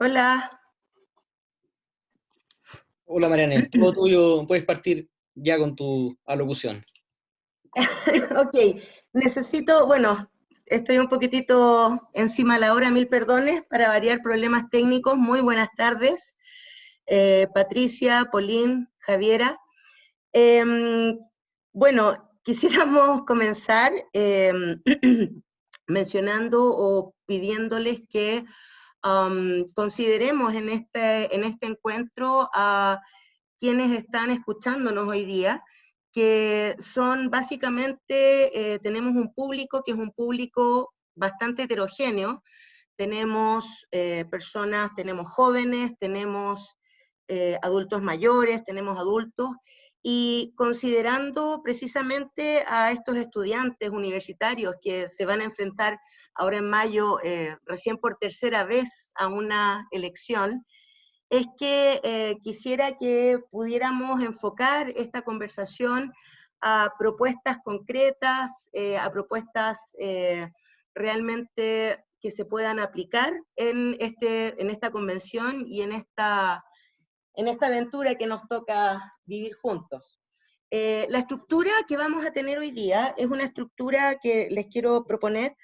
Hola. Hola Mariane, todo tuyo, puedes partir ya con tu alocución. Ok, bueno, estoy un poquitito encima de la hora, mil perdones, para variar problemas técnicos. Muy buenas tardes, Patricia, Pauline, Javiera. Em, bueno, quisiéramos comenzar mencionando o pidiéndoles que consideremos en este encuentro a quienes están escuchándonos hoy día, que son básicamente, tenemos un público que es un público bastante heterogéneo. Tenemos personas, tenemos jóvenes, tenemos adultos mayores, tenemos adultos, y considerando precisamente a estos estudiantes universitarios que se van a enfrentar ahora en mayo, recién por tercera vez a una elección, es que quisiera que pudiéramos enfocar esta conversación a propuestas concretas, a propuestas realmente que se puedan aplicar en esta convención y en esta aventura que nos toca vivir juntos. La estructura que vamos a tener hoy día es una estructura que les quiero proponer.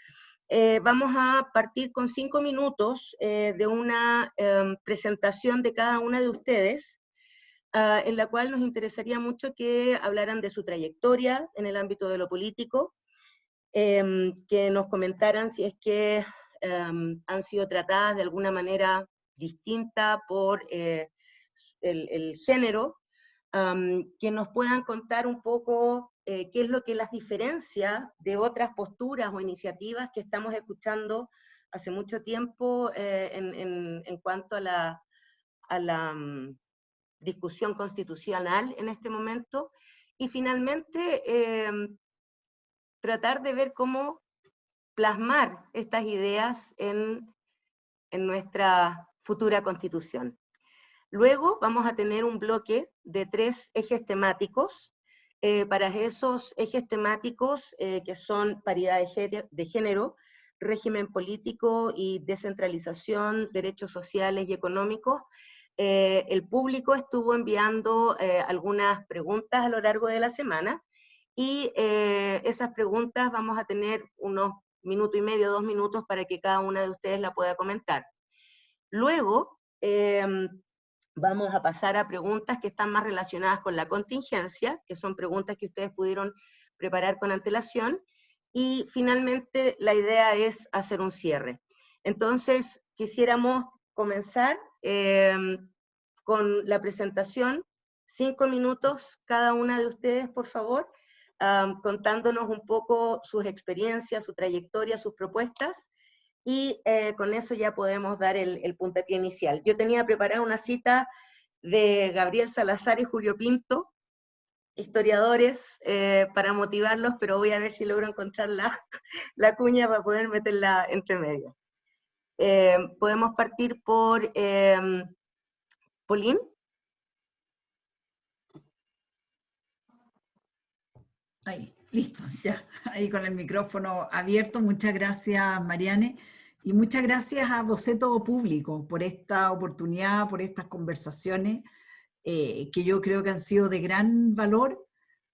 Vamos a partir con 5 minutos de una presentación de cada una de ustedes, en la cual nos interesaría mucho que hablaran de su trayectoria en el ámbito de lo político, que nos comentaran si es que han sido tratadas de alguna manera distinta por el género, que nos puedan contar un poco qué es lo que las diferencia de otras posturas o iniciativas que estamos escuchando hace mucho tiempo en cuanto a la discusión constitucional en este momento, y finalmente tratar de ver cómo plasmar estas ideas en nuestra futura constitución. Luego vamos a tener un bloque de 3 ejes temáticos. Para esos ejes temáticos, que son paridad de género, régimen político y descentralización, derechos sociales y económicos, el público estuvo enviando algunas preguntas a lo largo de la semana, y esas preguntas vamos a tener unos minuto y medio, 2 minutos para que cada una de ustedes la pueda comentar. Luego, vamos a pasar a preguntas que están más relacionadas con la contingencia, que son preguntas que ustedes pudieron preparar con antelación, y finalmente la idea es hacer un cierre. Entonces, quisiéramos comenzar con la presentación. 5 minutos cada una de ustedes, por favor, contándonos un poco sus experiencias, su trayectoria, sus propuestas, y con eso ya podemos dar el puntapié inicial. Yo tenía preparada una cita de Gabriel Salazar y Julio Pinto, historiadores, para motivarlos, pero voy a ver si logro encontrar la cuña para poder meterla entre medio. Podemos partir por Pauline. Ahí, listo, ya, ahí con el micrófono abierto. Muchas gracias, Mariane, y muchas gracias a Boceto Público por esta oportunidad, por estas conversaciones, que yo creo que han sido de gran valor,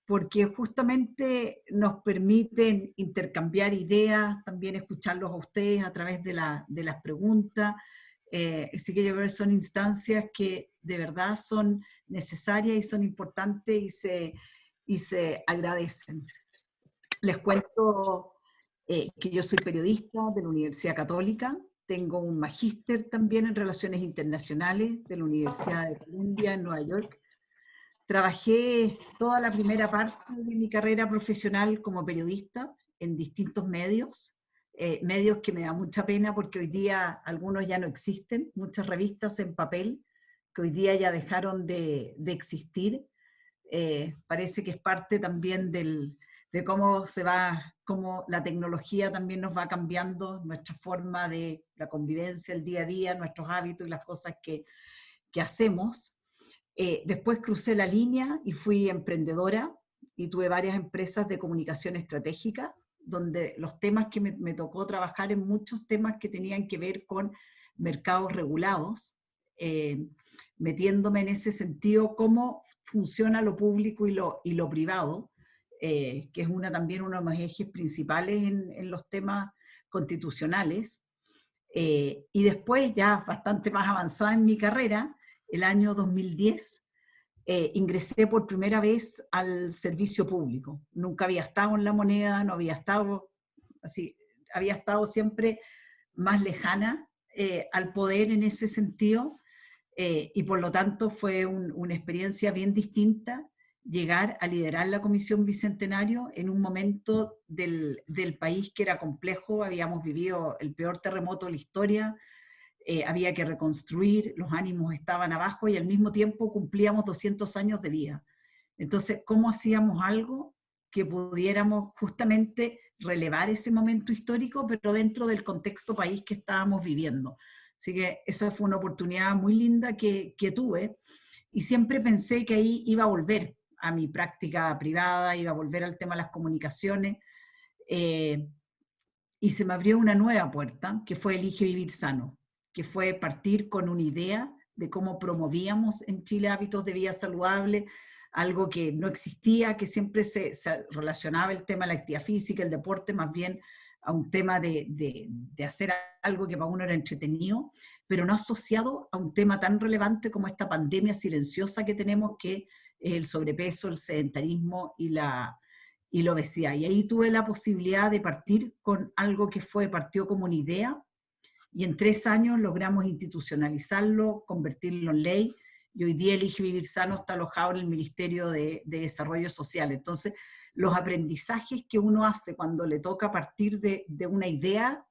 porque justamente nos permiten intercambiar ideas, también escucharlos a ustedes a través de las preguntas. Así que yo creo que son instancias que de verdad son necesarias y son importantes y se agradecen. Les cuento que yo soy periodista de la Universidad Católica, tengo un magíster también en Relaciones Internacionales de la Universidad de Columbia en Nueva York. Trabajé toda la primera parte de mi carrera profesional como periodista en distintos medios, medios que me da mucha pena porque hoy día algunos ya no existen, muchas revistas en papel que hoy día ya dejaron de existir. Parece que es parte también de cómo cómo la tecnología también nos va cambiando nuestra forma de la convivencia, el día a día, nuestros hábitos y las cosas que hacemos. Después crucé la línea y fui emprendedora y tuve varias empresas de comunicación estratégica donde los temas que me tocó trabajar en muchos temas que tenían que ver con mercados regulados, metiéndome en ese sentido cómo funciona lo público y lo privado, que es también uno de los ejes principales en los temas constitucionales. Y después, ya bastante más avanzada en mi carrera, el año 2010, ingresé por primera vez al servicio público. Nunca había estado en la moneda, no había estado así, había estado siempre más lejana al poder en ese sentido, y por lo tanto fue una experiencia bien distinta llegar a liderar la Comisión Bicentenario en un momento del país que era complejo. Habíamos vivido el peor terremoto de la historia, había que reconstruir, los ánimos estaban abajo y al mismo tiempo cumplíamos 200 años de vida. Entonces, ¿cómo hacíamos algo que pudiéramos justamente relevar ese momento histórico, pero dentro del contexto país que estábamos viviendo? Así que esa fue una oportunidad muy linda que tuve, y siempre pensé que ahí iba a volver a mi práctica privada, iba a volver al tema de las comunicaciones, y se me abrió una nueva puerta, que fue Elige Vivir Sano, que fue partir con una idea de cómo promovíamos en Chile hábitos de vida saludable, algo que no existía, que siempre se relacionaba el tema de la actividad física, el deporte, más bien a un tema de hacer algo que para uno era entretenido, pero no asociado a un tema tan relevante como esta pandemia silenciosa que tenemos, que es el sobrepeso, el sedentarismo y la obesidad. Y ahí tuve la posibilidad de partir con algo que partió como una idea, y en 3 años logramos institucionalizarlo, convertirlo en ley, y hoy día Elige Vivir Sano está alojado en el Ministerio de Desarrollo Social. Entonces, los aprendizajes que uno hace cuando le toca partir de una idea,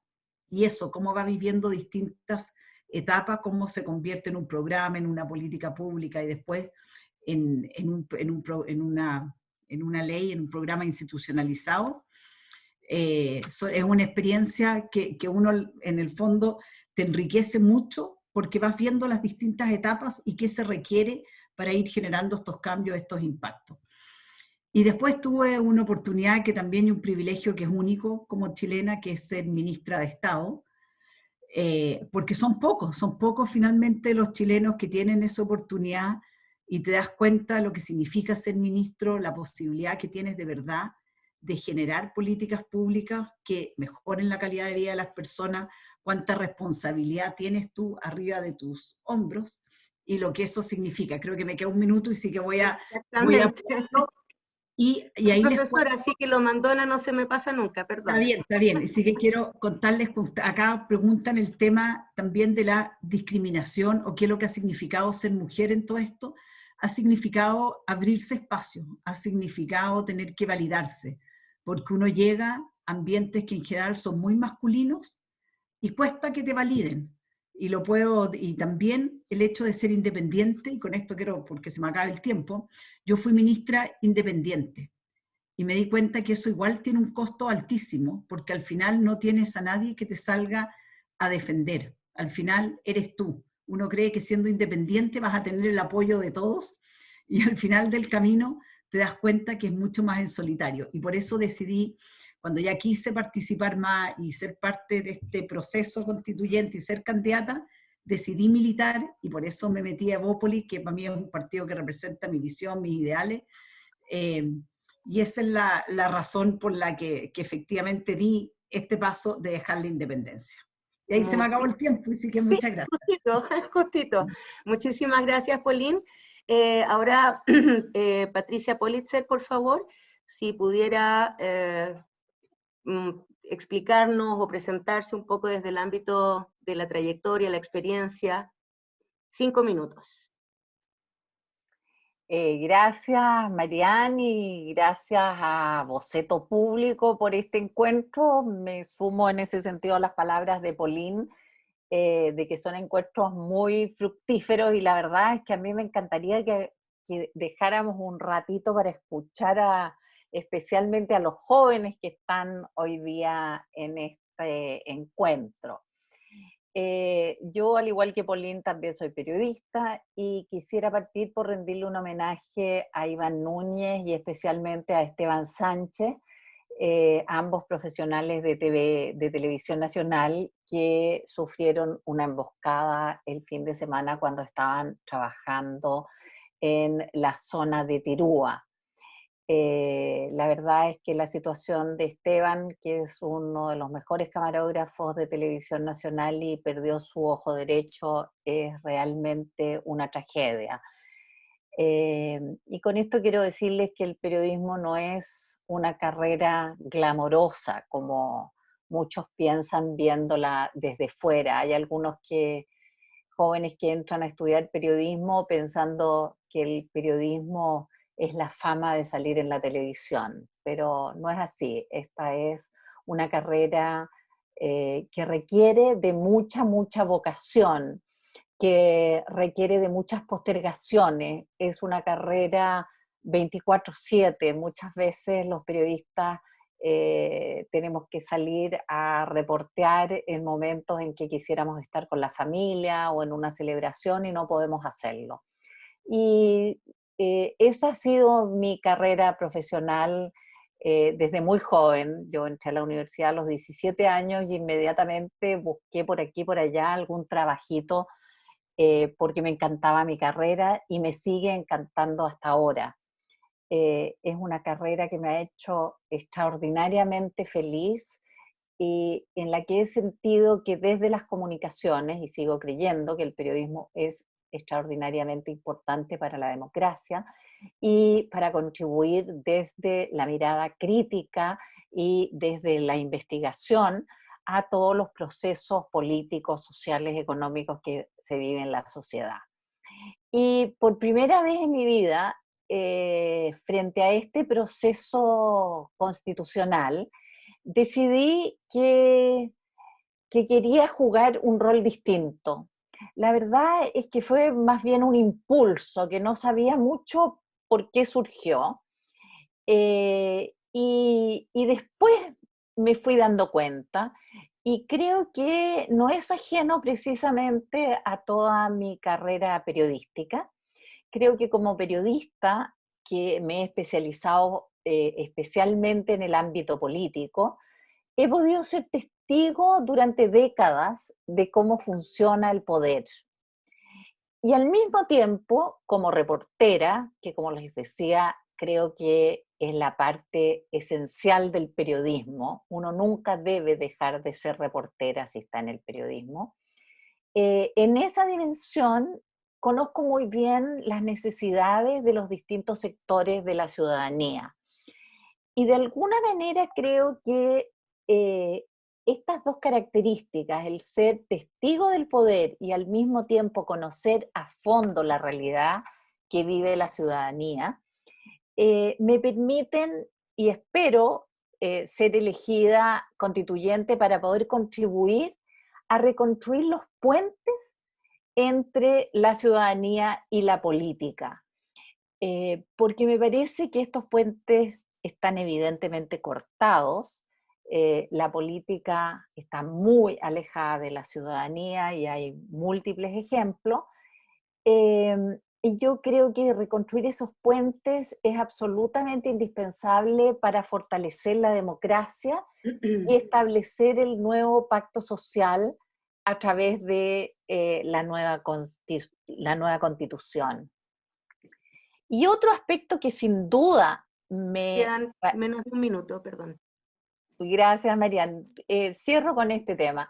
y eso, cómo va viviendo distintas etapas, cómo se convierte en un programa, en una política pública, y después en una ley, en un programa institucionalizado, es una experiencia que uno en el fondo te enriquece mucho, porque vas viendo las distintas etapas y qué se requiere para ir generando estos cambios, estos impactos. Y después tuve una oportunidad que también es un privilegio que es único como chilena, que es ser ministra de Estado, porque son pocos finalmente los chilenos que tienen esa oportunidad, y te das cuenta de lo que significa ser ministro, la posibilidad que tienes de verdad de generar políticas públicas que mejoren la calidad de vida de las personas, cuánta responsabilidad tienes tú arriba de tus hombros y lo que eso significa. Creo que me queda un minuto y sí que voy a y ahí les profesora, cuento. así que lo mandona no se me pasa nunca, perdón. Está bien. Y sí que quiero contarles, acá preguntan el tema también de la discriminación, o qué es lo que ha significado ser mujer en todo esto. Ha significado abrirse espacio, ha significado tener que validarse, porque uno llega a ambientes que en general son muy masculinos y cuesta que te validen. Y también el hecho de ser independiente, y con esto quiero, porque se me acaba el tiempo, yo fui ministra independiente, y me di cuenta que eso igual tiene un costo altísimo, porque al final no tienes a nadie que te salga a defender. Al final eres tú. Uno cree que siendo independiente vas a tener el apoyo de todos, y al final del camino te das cuenta que es mucho más en solitario. Y por eso decidí, cuando ya quise participar más y ser parte de este proceso constituyente y ser candidata, decidí militar, y por eso me metí a Evópolis, que para mí es un partido que representa mi visión, mis ideales, y esa es la razón por la que efectivamente di este paso de dejar la independencia. Y ahí se me acabó el tiempo, así que muchas gracias. Justito, justito. Muchísimas gracias, Pauline. Ahora, Patricia Politzer, por favor, si pudiera explicarnos o presentarse un poco desde el ámbito de la trayectoria, la experiencia. 5 minutos. Gracias, Mariane, y gracias a Boceto Público por este encuentro. Me sumo en ese sentido a las palabras de Pauline, de que son encuentros muy fructíferos, y la verdad es que a mí me encantaría que dejáramos un ratito para escuchar especialmente a los jóvenes que están hoy día en este encuentro. Yo, al igual que Pauline, también soy periodista, y quisiera partir por rendirle un homenaje a Iván Núñez y especialmente a Esteban Sánchez, ambos profesionales de Televisión Nacional que sufrieron una emboscada el fin de semana cuando estaban trabajando en la zona de Tirúa. La verdad es que la situación de Esteban, que es uno de los mejores camarógrafos de Televisión Nacional y perdió su ojo derecho, es realmente una tragedia. Y con esto quiero decirles que el periodismo no es una carrera glamorosa, como muchos piensan viéndola desde fuera. Hay algunos jóvenes que entran a estudiar periodismo pensando que el periodismo es la fama de salir en la televisión, pero no es así. Esta es una carrera que requiere de mucha vocación, que requiere de muchas postergaciones. Es una carrera 24/7. Muchas veces los periodistas tenemos que salir a reportear en momentos en que quisiéramos estar con la familia o en una celebración y no podemos hacerlo. Y esa ha sido mi carrera profesional desde muy joven. Yo entré a la universidad a los 17 años y inmediatamente busqué por aquí, por allá algún trabajito porque me encantaba mi carrera y me sigue encantando hasta ahora. Es una carrera que me ha hecho extraordinariamente feliz y en la que he sentido que desde las comunicaciones, y sigo creyendo que el periodismo es extraordinariamente importante para la democracia y para contribuir desde la mirada crítica y desde la investigación a todos los procesos políticos, sociales, económicos que se viven en la sociedad. Y por primera vez en mi vida, frente a este proceso constitucional, decidí que quería jugar un rol distinto. La verdad es que fue más bien un impulso, que no sabía mucho por qué surgió. Y después me fui dando cuenta y creo que no es ajeno precisamente a toda mi carrera periodística. Creo que como periodista, que me he especializado especialmente en el ámbito político, he podido ser testigo durante décadas de cómo funciona el poder. Y al mismo tiempo, como reportera, que como les decía, creo que es la parte esencial del periodismo, uno nunca debe dejar de ser reportera si está en el periodismo, en esa dimensión conozco muy bien las necesidades de los distintos sectores de la ciudadanía. Y de alguna manera creo que eh, estas dos características, el ser testigo del poder y al mismo tiempo conocer a fondo la realidad que vive la ciudadanía, me permiten y espero ser elegida constituyente para poder contribuir a reconstruir los puentes entre la ciudadanía y la política, porque me parece que estos puentes están evidentemente cortados, la política está muy alejada de la ciudadanía y hay múltiples ejemplos, y yo creo que reconstruir esos puentes es absolutamente indispensable para fortalecer la democracia y establecer el nuevo pacto social a través de la nueva constitución. Y otro aspecto que sin duda Quedan menos de un minuto, perdón. Gracias, Marian. Cierro con este tema.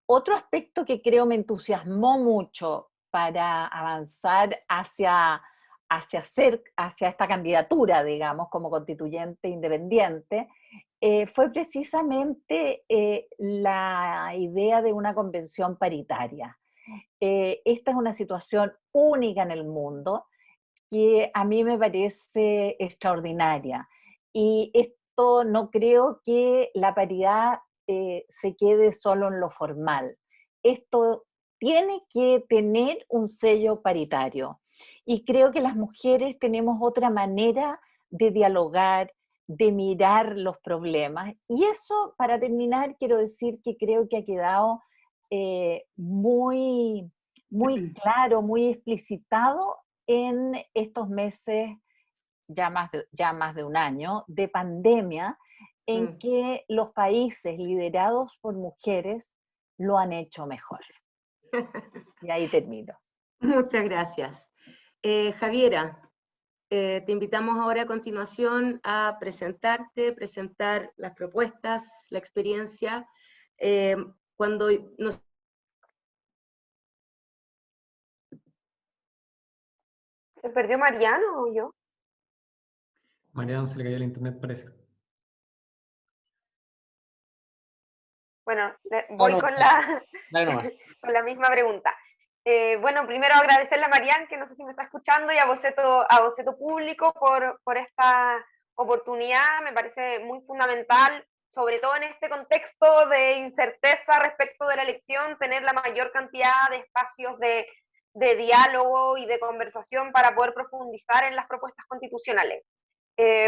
Otro aspecto que creo me entusiasmó mucho para avanzar hacia esta candidatura, digamos, como constituyente independiente, fue precisamente la idea de una convención paritaria. Esta es una situación única en el mundo que a mí me parece extraordinaria. Y esto no creo que la paridad se quede solo en lo formal. Esto tiene que tener un sello paritario. Y creo que las mujeres tenemos otra manera de dialogar, de mirar los problemas. Y eso, para terminar, quiero decir que creo que ha quedado muy claro, muy explicitado en estos meses ya más de un año, de pandemia, en que los países liderados por mujeres lo han hecho mejor. Y ahí termino. Muchas gracias. Javiera, te invitamos ahora a continuación a presentarte, presentar las propuestas, la experiencia. Cuando nos... ¿Se perdió Mariano o yo? Mariano se le cayó el internet, parece. Bueno, voy con la misma pregunta. Bueno, primero agradecerle a Marian, que no sé si me está escuchando, y a Boceto Público por esta oportunidad. Me parece muy fundamental, sobre todo en este contexto de incerteza respecto de la elección, tener la mayor cantidad de espacios de diálogo y de conversación para poder profundizar en las propuestas constitucionales.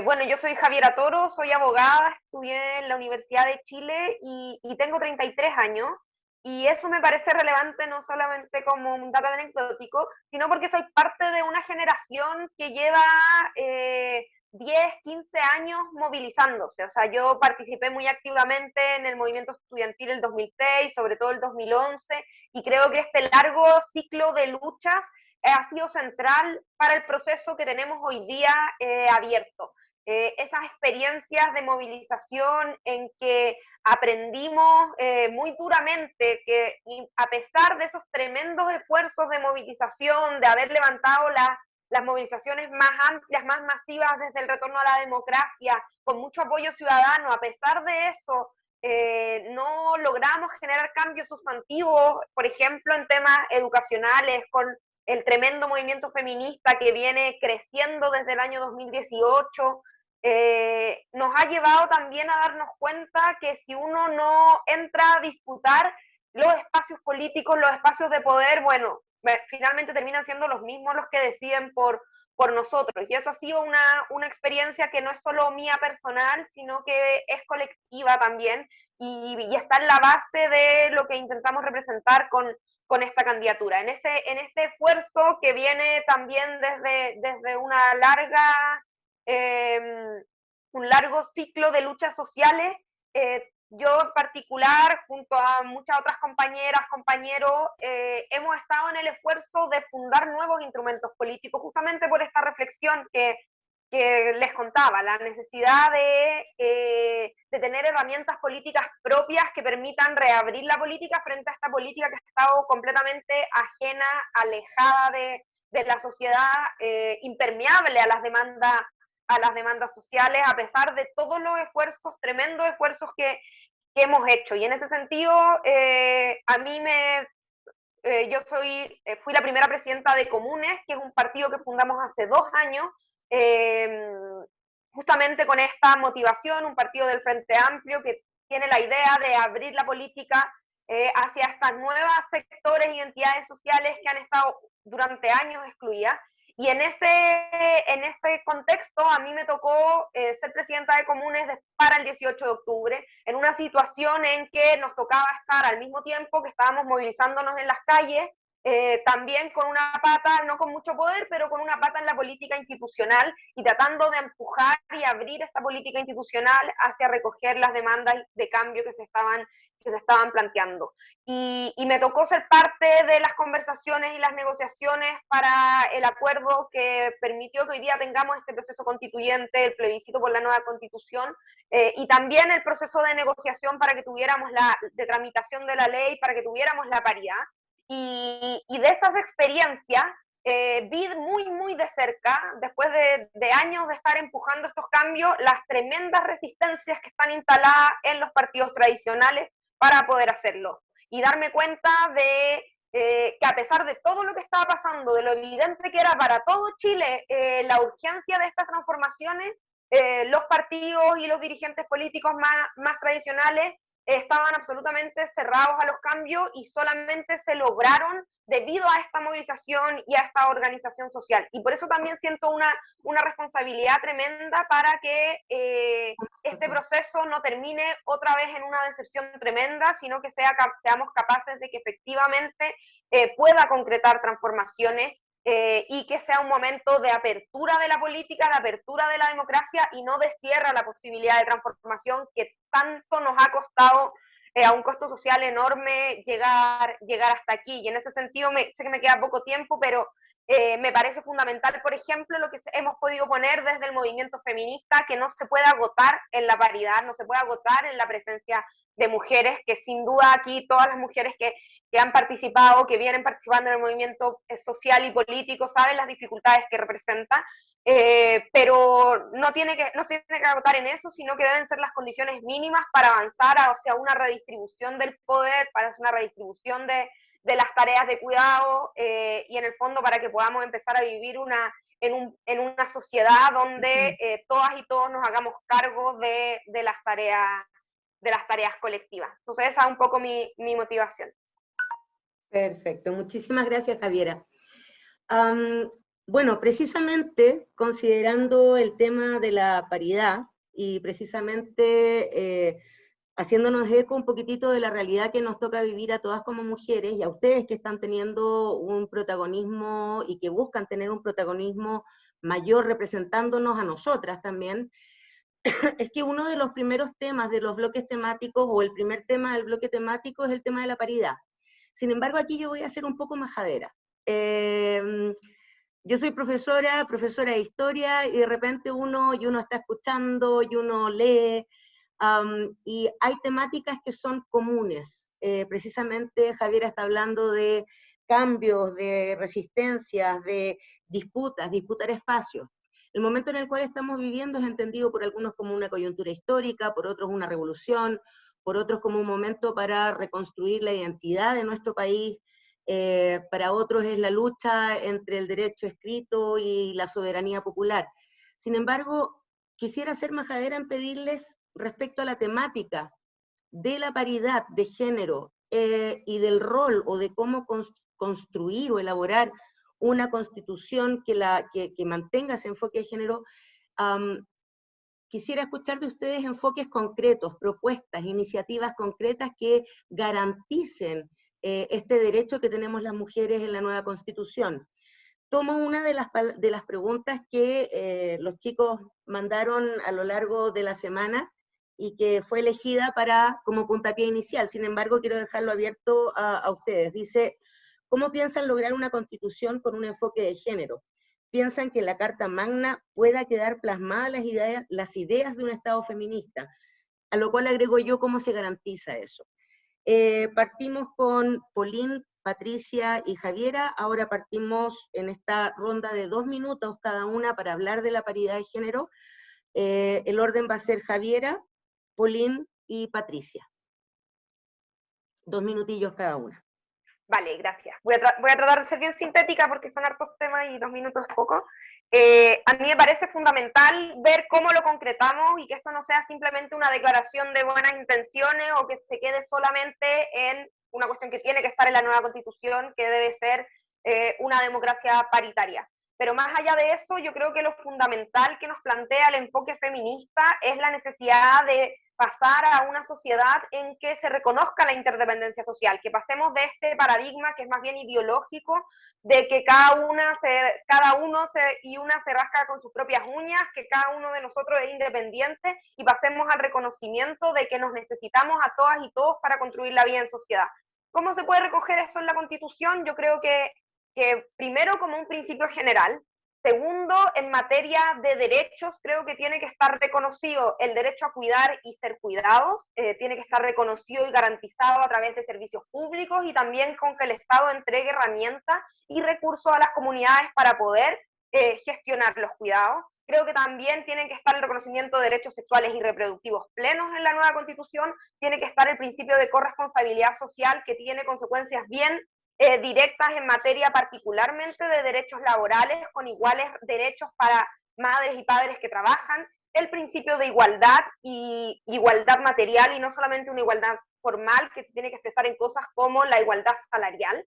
Bueno, yo soy Javiera Toro, soy abogada, estudié en la Universidad de Chile y tengo 33 años, y eso me parece relevante no solamente como un dato anecdótico, sino porque soy parte de una generación que lleva 10, 15 años movilizándose. O sea, yo participé muy activamente en el movimiento estudiantil el 2006, sobre todo el 2011, y creo que este largo ciclo de luchas ha sido central para el proceso que tenemos hoy día abierto. Esas experiencias de movilización en que aprendimos muy duramente que a pesar de esos tremendos esfuerzos de movilización, de haber levantado las movilizaciones más amplias, más masivas desde el retorno a la democracia, con mucho apoyo ciudadano, a pesar de eso, no logramos generar cambios sustantivos, por ejemplo, en temas educacionales, con el tremendo movimiento feminista que viene creciendo desde el año 2018, nos ha llevado también a darnos cuenta que si uno no entra a disputar los espacios políticos, los espacios de poder, bueno, finalmente terminan siendo los mismos los que deciden por nosotros. Y eso ha sido una experiencia que no es solo mía personal, sino que es colectiva también, y está en la base de lo que intentamos representar con esta candidatura, en este esfuerzo que viene también desde una un largo ciclo de luchas sociales. Yo en particular, junto a muchas otras compañeras, compañeros, hemos estado en el esfuerzo de fundar nuevos instrumentos políticos, justamente por esta reflexión que les contaba, la necesidad de tener herramientas políticas propias que permitan reabrir la política frente a esta política que ha estado completamente ajena, alejada de la sociedad, impermeable a las demandas sociales, a pesar de todos los esfuerzos, tremendos esfuerzos que hemos hecho. Y en ese sentido, a mí yo fui la primera presidenta de Comunes, que es un partido que fundamos hace 2 años, justamente con esta motivación, un partido del Frente Amplio que tiene la idea de abrir la política hacia estas nuevas sectores y entidades sociales que han estado durante años excluidas. Y en ese contexto a mí me tocó ser presidenta de Comunes para el 18 de octubre, en una situación en que nos tocaba estar al mismo tiempo que estábamos movilizándonos en las calles, también con una pata, no con mucho poder, pero con una pata en la política institucional, y tratando de empujar y abrir esta política institucional hacia recoger las demandas de cambio que se estaban planteando. Y me tocó ser parte de las conversaciones y las negociaciones para el acuerdo que permitió que hoy día tengamos este proceso constituyente, el plebiscito por la nueva constitución, y también el proceso de negociación para que tuviéramos de tramitación de la ley, para que tuviéramos la paridad. Y de esas experiencias vi muy, muy de cerca, después de años de estar empujando estos cambios, las tremendas resistencias que están instaladas en los partidos tradicionales para poder hacerlo. Y darme cuenta de que a pesar de todo lo que estaba pasando, de lo evidente que era para todo Chile la urgencia de estas transformaciones, los partidos y los dirigentes políticos más tradicionales estaban absolutamente cerrados a los cambios, y solamente se lograron debido a esta movilización y a esta organización social. Y por eso también siento una responsabilidad tremenda para que este proceso no termine otra vez en una decepción tremenda, sino que seamos capaces de que efectivamente pueda concretar transformaciones y que sea un momento de apertura de la política, de apertura de la democracia y no de cierre a la posibilidad de transformación que tanto nos ha costado a un costo social enorme llegar hasta aquí. Y en ese sentido, sé que me queda poco tiempo, pero me parece fundamental, por ejemplo, lo que hemos podido poner desde el movimiento feminista, que no se puede agotar en la paridad, no se puede agotar en la presencia de mujeres, que sin duda aquí todas las mujeres que han participado, que vienen participando en el movimiento social y político, saben las dificultades que representa, pero no se tiene que agotar en eso, sino que deben ser las condiciones mínimas para avanzar hacia una redistribución del poder, para una redistribución de las tareas de cuidado, y en el fondo para que podamos empezar a vivir en una sociedad donde todas y todos nos hagamos cargo de las tareas colectivas. Entonces esa es un poco mi motivación. Perfecto, muchísimas gracias, Javiera. Bueno, precisamente considerando el tema de la paridad y precisamente haciéndonos eco un poquitito de la realidad que nos toca vivir a todas como mujeres y a ustedes que están teniendo un protagonismo y que buscan tener un protagonismo mayor representándonos a nosotras también, es que uno de los primeros temas de los bloques temáticos, o el primer tema del bloque temático, es el tema de la paridad. Sin embargo, aquí yo voy a ser un poco majadera. Yo soy profesora de historia, y de repente uno está escuchando, y uno lee, y hay temáticas que son comunes. Precisamente Javiera está hablando de cambios, de resistencias, de disputar espacios. El momento en el cual estamos viviendo es entendido por algunos como una coyuntura histórica, por otros una revolución, por otros como un momento para reconstruir la identidad de nuestro país, para otros es la lucha entre el derecho escrito y la soberanía popular. Sin embargo, quisiera ser majadera en pedirles respecto a la temática de la paridad de género y del rol o de cómo construir o elaborar una constitución que mantenga ese enfoque de género. Quisiera escuchar de ustedes enfoques concretos, propuestas, iniciativas concretas que garanticen este derecho que tenemos las mujeres en la nueva Constitución. Tomo una de las preguntas que los chicos mandaron a lo largo de la semana y que fue elegida como puntapié inicial. Sin embargo, quiero dejarlo abierto a ustedes. Dice, ¿cómo piensan lograr una Constitución con un enfoque de género? ¿Piensan que en la Carta Magna pueda quedar plasmadas las ideas de un Estado feminista? A lo cual agrego yo, ¿cómo se garantiza eso? Partimos con Pauline, Patricia y Javiera. Ahora partimos en esta ronda de 2 minutos cada una para hablar de la paridad de género. El orden va a ser Javiera, Pauline y Patricia. 2 minutillos cada una. Vale, gracias. Voy a tratar de ser bien sintética porque son hartos temas y 2 minutos es poco. A mí me parece fundamental ver cómo lo concretamos y que esto no sea simplemente una declaración de buenas intenciones o que se quede solamente en una cuestión que tiene que estar en la nueva Constitución, que debe ser una democracia paritaria. Pero más allá de eso, yo creo que lo fundamental que nos plantea el enfoque feminista es la necesidad de pasar a una sociedad en que se reconozca la interdependencia social, que pasemos de este paradigma que es más bien ideológico, de que cada uno y una se rasca con sus propias uñas, que cada uno de nosotros es independiente, y pasemos al reconocimiento de que nos necesitamos a todas y todos para construir la vida en sociedad. ¿Cómo se puede recoger eso en la Constitución? Yo creo que primero como un principio general. Segundo, en materia de derechos, creo que tiene que estar reconocido el derecho a cuidar y ser cuidados, tiene que estar reconocido y garantizado a través de servicios públicos y también con que el Estado entregue herramientas y recursos a las comunidades para poder gestionar los cuidados. Creo que también tiene que estar el reconocimiento de derechos sexuales y reproductivos plenos en la nueva Constitución, tiene que estar el principio de corresponsabilidad social que tiene consecuencias bien directas en materia particularmente de derechos laborales con iguales derechos para madres y padres que trabajan, el principio de igualdad y igualdad material y no solamente una igualdad formal que tiene que expresar en cosas como la igualdad salarial.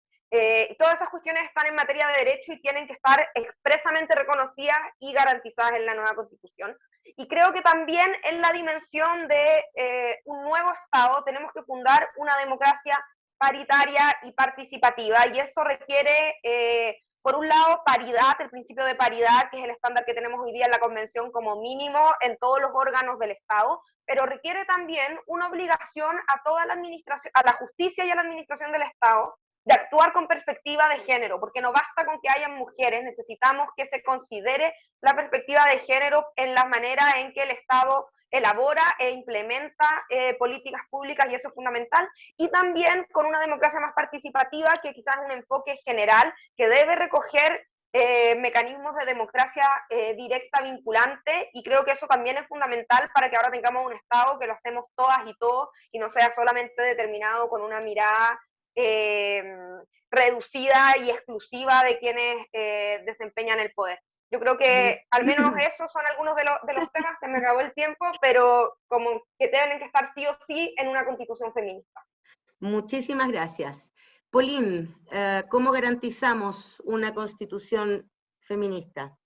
Todas esas cuestiones están en materia de derecho y tienen que estar expresamente reconocidas y garantizadas en la nueva Constitución. Y creo que también en la dimensión de un nuevo Estado tenemos que fundar una democracia paritaria y participativa, y eso requiere por un lado, paridad, el principio de paridad, que es el estándar que tenemos hoy día en la Convención como mínimo en todos los órganos del Estado, pero requiere también una obligación a toda la administración, a la justicia y a la administración del Estado, de actuar con perspectiva de género, porque no basta con que hayan mujeres, necesitamos que se considere la perspectiva de género en la manera en que el Estado elabora e implementa políticas públicas, y eso es fundamental, y también con una democracia más participativa, que quizás es un enfoque general que debe recoger mecanismos de democracia directa vinculante, y creo que eso también es fundamental para que ahora tengamos un Estado que lo hacemos todas y todos, y no sea solamente determinado con una mirada reducida y exclusiva de quienes desempeñan el poder. Yo creo que al menos esos son algunos de los temas, que me acabó el tiempo, pero como que tienen que estar sí o sí en una constitución feminista. Muchísimas gracias. Pauline, ¿cómo garantizamos una constitución feminista?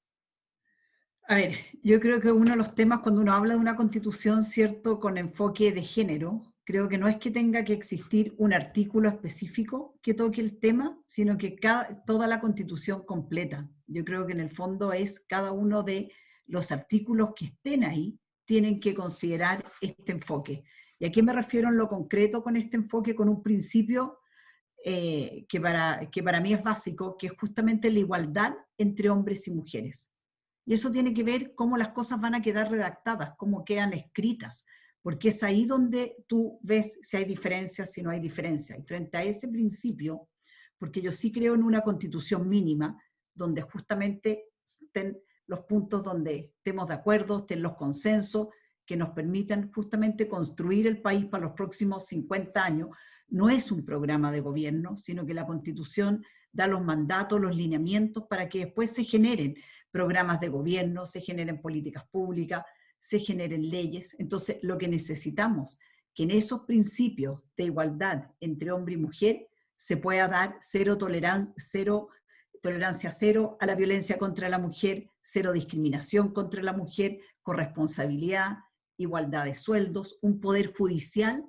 A ver, yo creo que uno de los temas cuando uno habla de una constitución, ¿cierto?, con enfoque de género, creo que no es que tenga que existir un artículo específico que toque el tema, sino que toda la constitución completa. Yo creo que en el fondo es cada uno de los artículos que estén ahí tienen que considerar este enfoque. ¿Y a qué me refiero en lo concreto con este enfoque? Con un principio que para mí es básico, que es justamente la igualdad entre hombres y mujeres. Y eso tiene que ver cómo las cosas van a quedar redactadas, cómo quedan escritas, porque es ahí donde tú ves si hay diferencias, si no hay diferencias. Y frente a ese principio, porque yo sí creo en una constitución mínima, donde justamente estén los puntos donde estemos de acuerdo, estén los consensos, que nos permitan justamente construir el país para los próximos 50 años. No es un programa de gobierno, sino que la Constitución da los mandatos, los lineamientos para que después se generen programas de gobierno, se generen políticas públicas, se generen leyes. Entonces, lo que necesitamos, que en esos principios de igualdad entre hombre y mujer se pueda dar tolerancia cero a la violencia contra la mujer, cero discriminación contra la mujer, corresponsabilidad, igualdad de sueldos, un poder judicial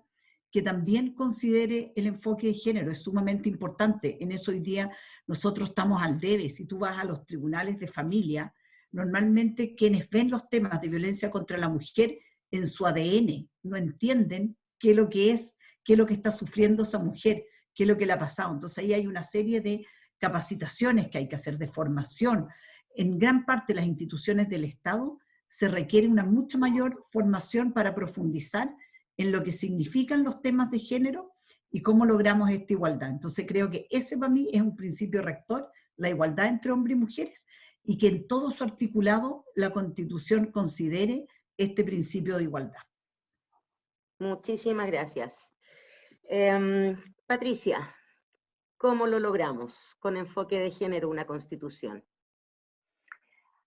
que también considere el enfoque de género. Es sumamente importante. En eso hoy día nosotros estamos al debe. Si tú vas a los tribunales de familia, normalmente quienes ven los temas de violencia contra la mujer en su ADN no entienden qué es lo que es, qué es lo que está sufriendo esa mujer, qué es lo que le ha pasado. Entonces ahí hay una serie de capacitaciones que hay que hacer, de formación. En gran parte de las instituciones del Estado se requiere una mucha mayor formación para profundizar en lo que significan los temas de género y cómo logramos esta igualdad. Entonces creo que ese para mí es un principio rector, la igualdad entre hombres y mujeres, y que en todo su articulado la Constitución considere este principio de igualdad. Muchísimas gracias. Patricia, ¿cómo lo logramos con enfoque de género una constitución?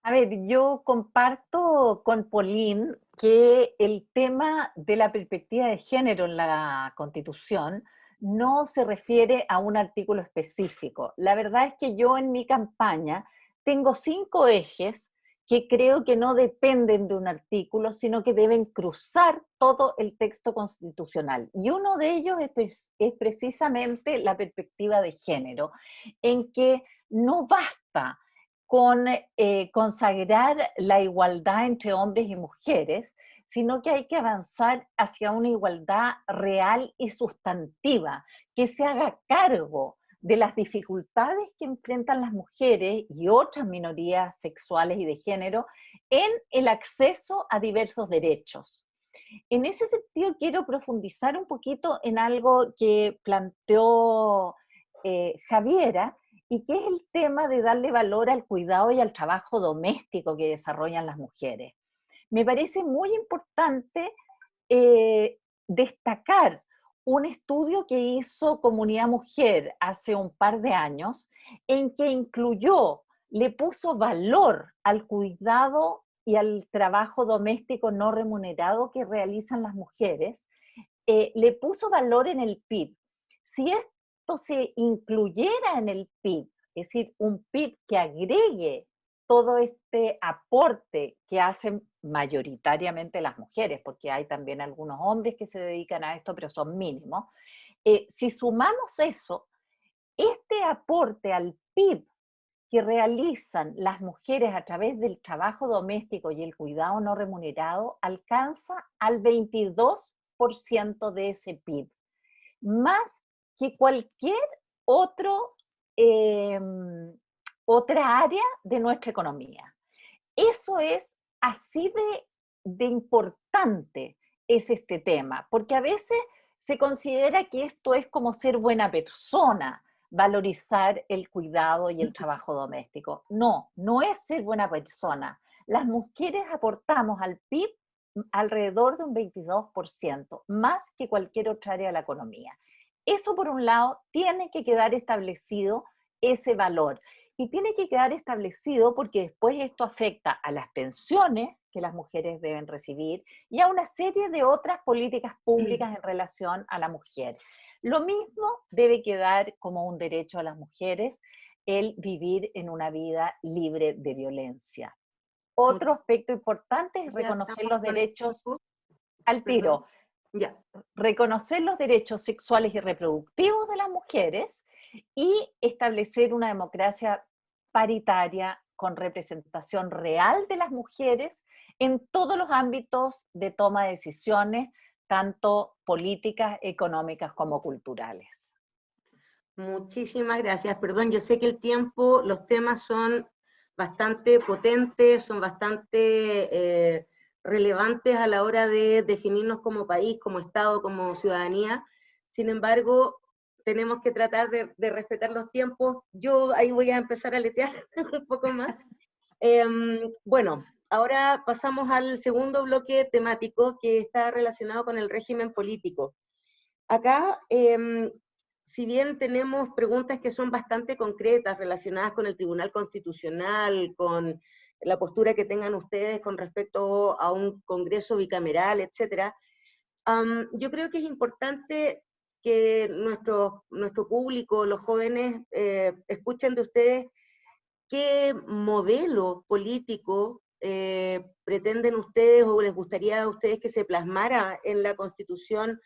A ver, yo comparto con Pauline que el tema de la perspectiva de género en la Constitución no se refiere a un artículo específico. La verdad es que yo en mi campaña tengo 5 ejes que creo que no dependen de un artículo, sino que deben cruzar todo el texto constitucional. Y uno de ellos es precisamente la perspectiva de género, en que no basta con consagrar la igualdad entre hombres y mujeres, sino que hay que avanzar hacia una igualdad real y sustantiva, que se haga cargo de las dificultades que enfrentan las mujeres y otras minorías sexuales y de género en el acceso a diversos derechos. En ese sentido, quiero profundizar un poquito en algo que planteó Javiera, y que es el tema de darle valor al cuidado y al trabajo doméstico que desarrollan las mujeres. Me parece muy importante destacar un estudio que hizo Comunidad Mujer hace un par de años, en que le puso valor al cuidado y al trabajo doméstico no remunerado que realizan las mujeres, le puso valor en el PIB. Si esto se incluyera en el PIB, es decir, un PIB que agregue todo este aporte que hacen mayoritariamente las mujeres, porque hay también algunos hombres que se dedican a esto, pero son mínimos. Si sumamos eso, este aporte al PIB que realizan las mujeres a través del trabajo doméstico y el cuidado no remunerado alcanza al 22% de ese PIB, más que cualquier otro, otra área de nuestra economía. Eso es así de importante es este tema, porque a veces se considera que esto es como ser buena persona, valorizar el cuidado y el trabajo doméstico. No, no es ser buena persona. Las mujeres aportamos al PIB alrededor de un 22%, más que cualquier otra área de la economía. Eso por un lado tiene que quedar establecido ese valor. Y tiene que quedar establecido porque después esto afecta a las pensiones que las mujeres deben recibir y a una serie de otras políticas públicas en relación a la mujer. Lo mismo debe quedar como un derecho a las mujeres el vivir en una vida libre de violencia. Otro aspecto importante es reconocer los derechos al tiro. Reconocer los derechos sexuales y reproductivos de las mujeres y establecer una democracia paritaria con representación real de las mujeres en todos los ámbitos de toma de decisiones, tanto políticas, económicas como culturales. Muchísimas gracias. Perdón, yo sé que el tiempo, los temas son bastante potentes, son bastante relevantes a la hora de definirnos como país, como Estado, como ciudadanía. Sin embargo, tenemos que tratar de respetar los tiempos. Yo ahí voy a empezar a letear un poco más. Bueno, ahora pasamos al segundo bloque temático que está relacionado con el régimen político. Acá, si bien tenemos preguntas que son bastante concretas relacionadas con el Tribunal Constitucional, con la postura que tengan ustedes con respecto a un Congreso bicameral, etc., yo creo que es importante que nuestro público, los jóvenes, escuchen de ustedes qué modelo político pretenden ustedes o les gustaría a ustedes que se plasmara en la Constitución,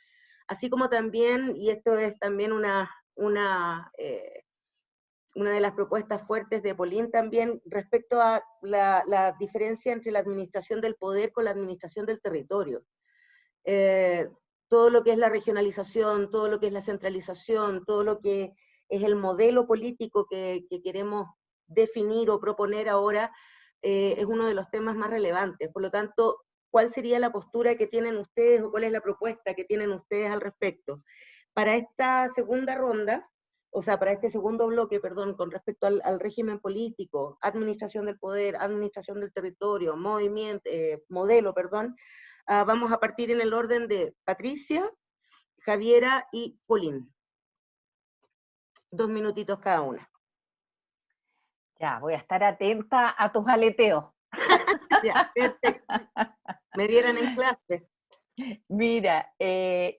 así como también, y esto es también una de las propuestas fuertes de Polín también, respecto a la diferencia entre la administración del poder con la administración del territorio. Todo lo que es la regionalización, todo lo que es la centralización, todo lo que es el modelo político que queremos definir o proponer ahora, es uno de los temas más relevantes. Por lo tanto, ¿cuál sería la postura que tienen ustedes o cuál es la propuesta que tienen ustedes al respecto? Para esta segunda ronda, o sea, para este segundo bloque, perdón, con respecto al régimen político, administración del poder, administración del territorio, modelo, perdón, vamos a partir en el orden de Patricia, Javiera y Polín. 2 minutitos cada una. Ya, voy a estar atenta a tus aleteos. Ya, perfecto. Me vieran en clase. Mira,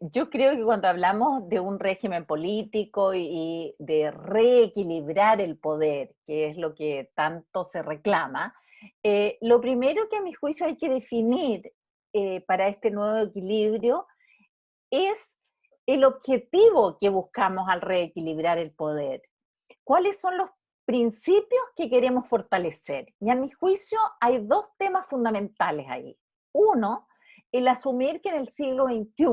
yo creo que cuando hablamos de un régimen político y de reequilibrar el poder, que es lo que tanto se reclama, lo primero que a mi juicio hay que definir para este nuevo equilibrio es el objetivo que buscamos al reequilibrar el poder. ¿Cuáles son los principios que queremos fortalecer? Y a mi juicio hay dos temas fundamentales ahí. Uno, el asumir que en el siglo XXI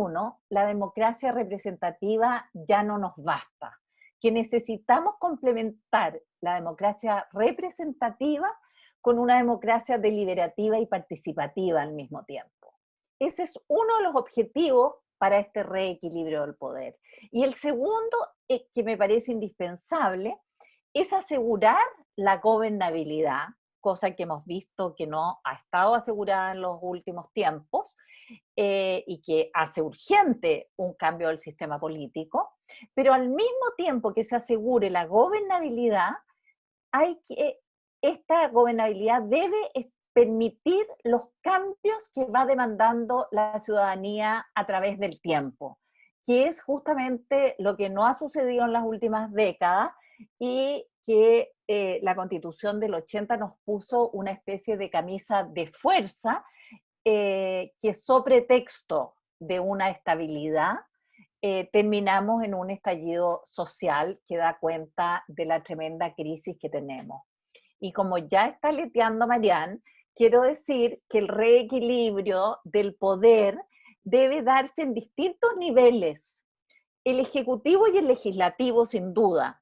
la democracia representativa ya no nos basta, que necesitamos complementar la democracia representativa con una democracia deliberativa y participativa al mismo tiempo. Ese es uno de los objetivos para este reequilibrio del poder. Y el segundo, que me parece indispensable, es asegurar la gobernabilidad, cosa que hemos visto que no ha estado asegurada en los últimos tiempos, y que hace urgente un cambio del sistema político, pero al mismo tiempo que se asegure la gobernabilidad, esta gobernabilidad debe permitir los cambios que va demandando la ciudadanía a través del tiempo, que es justamente lo que no ha sucedido en las últimas décadas y que la Constitución del 80 nos puso una especie de camisa de fuerza que sobre texto de una estabilidad terminamos en un estallido social que da cuenta de la tremenda crisis que tenemos. Y como ya está leteando Marián, quiero decir que el reequilibrio del poder debe darse en distintos niveles. El ejecutivo y el legislativo, sin duda.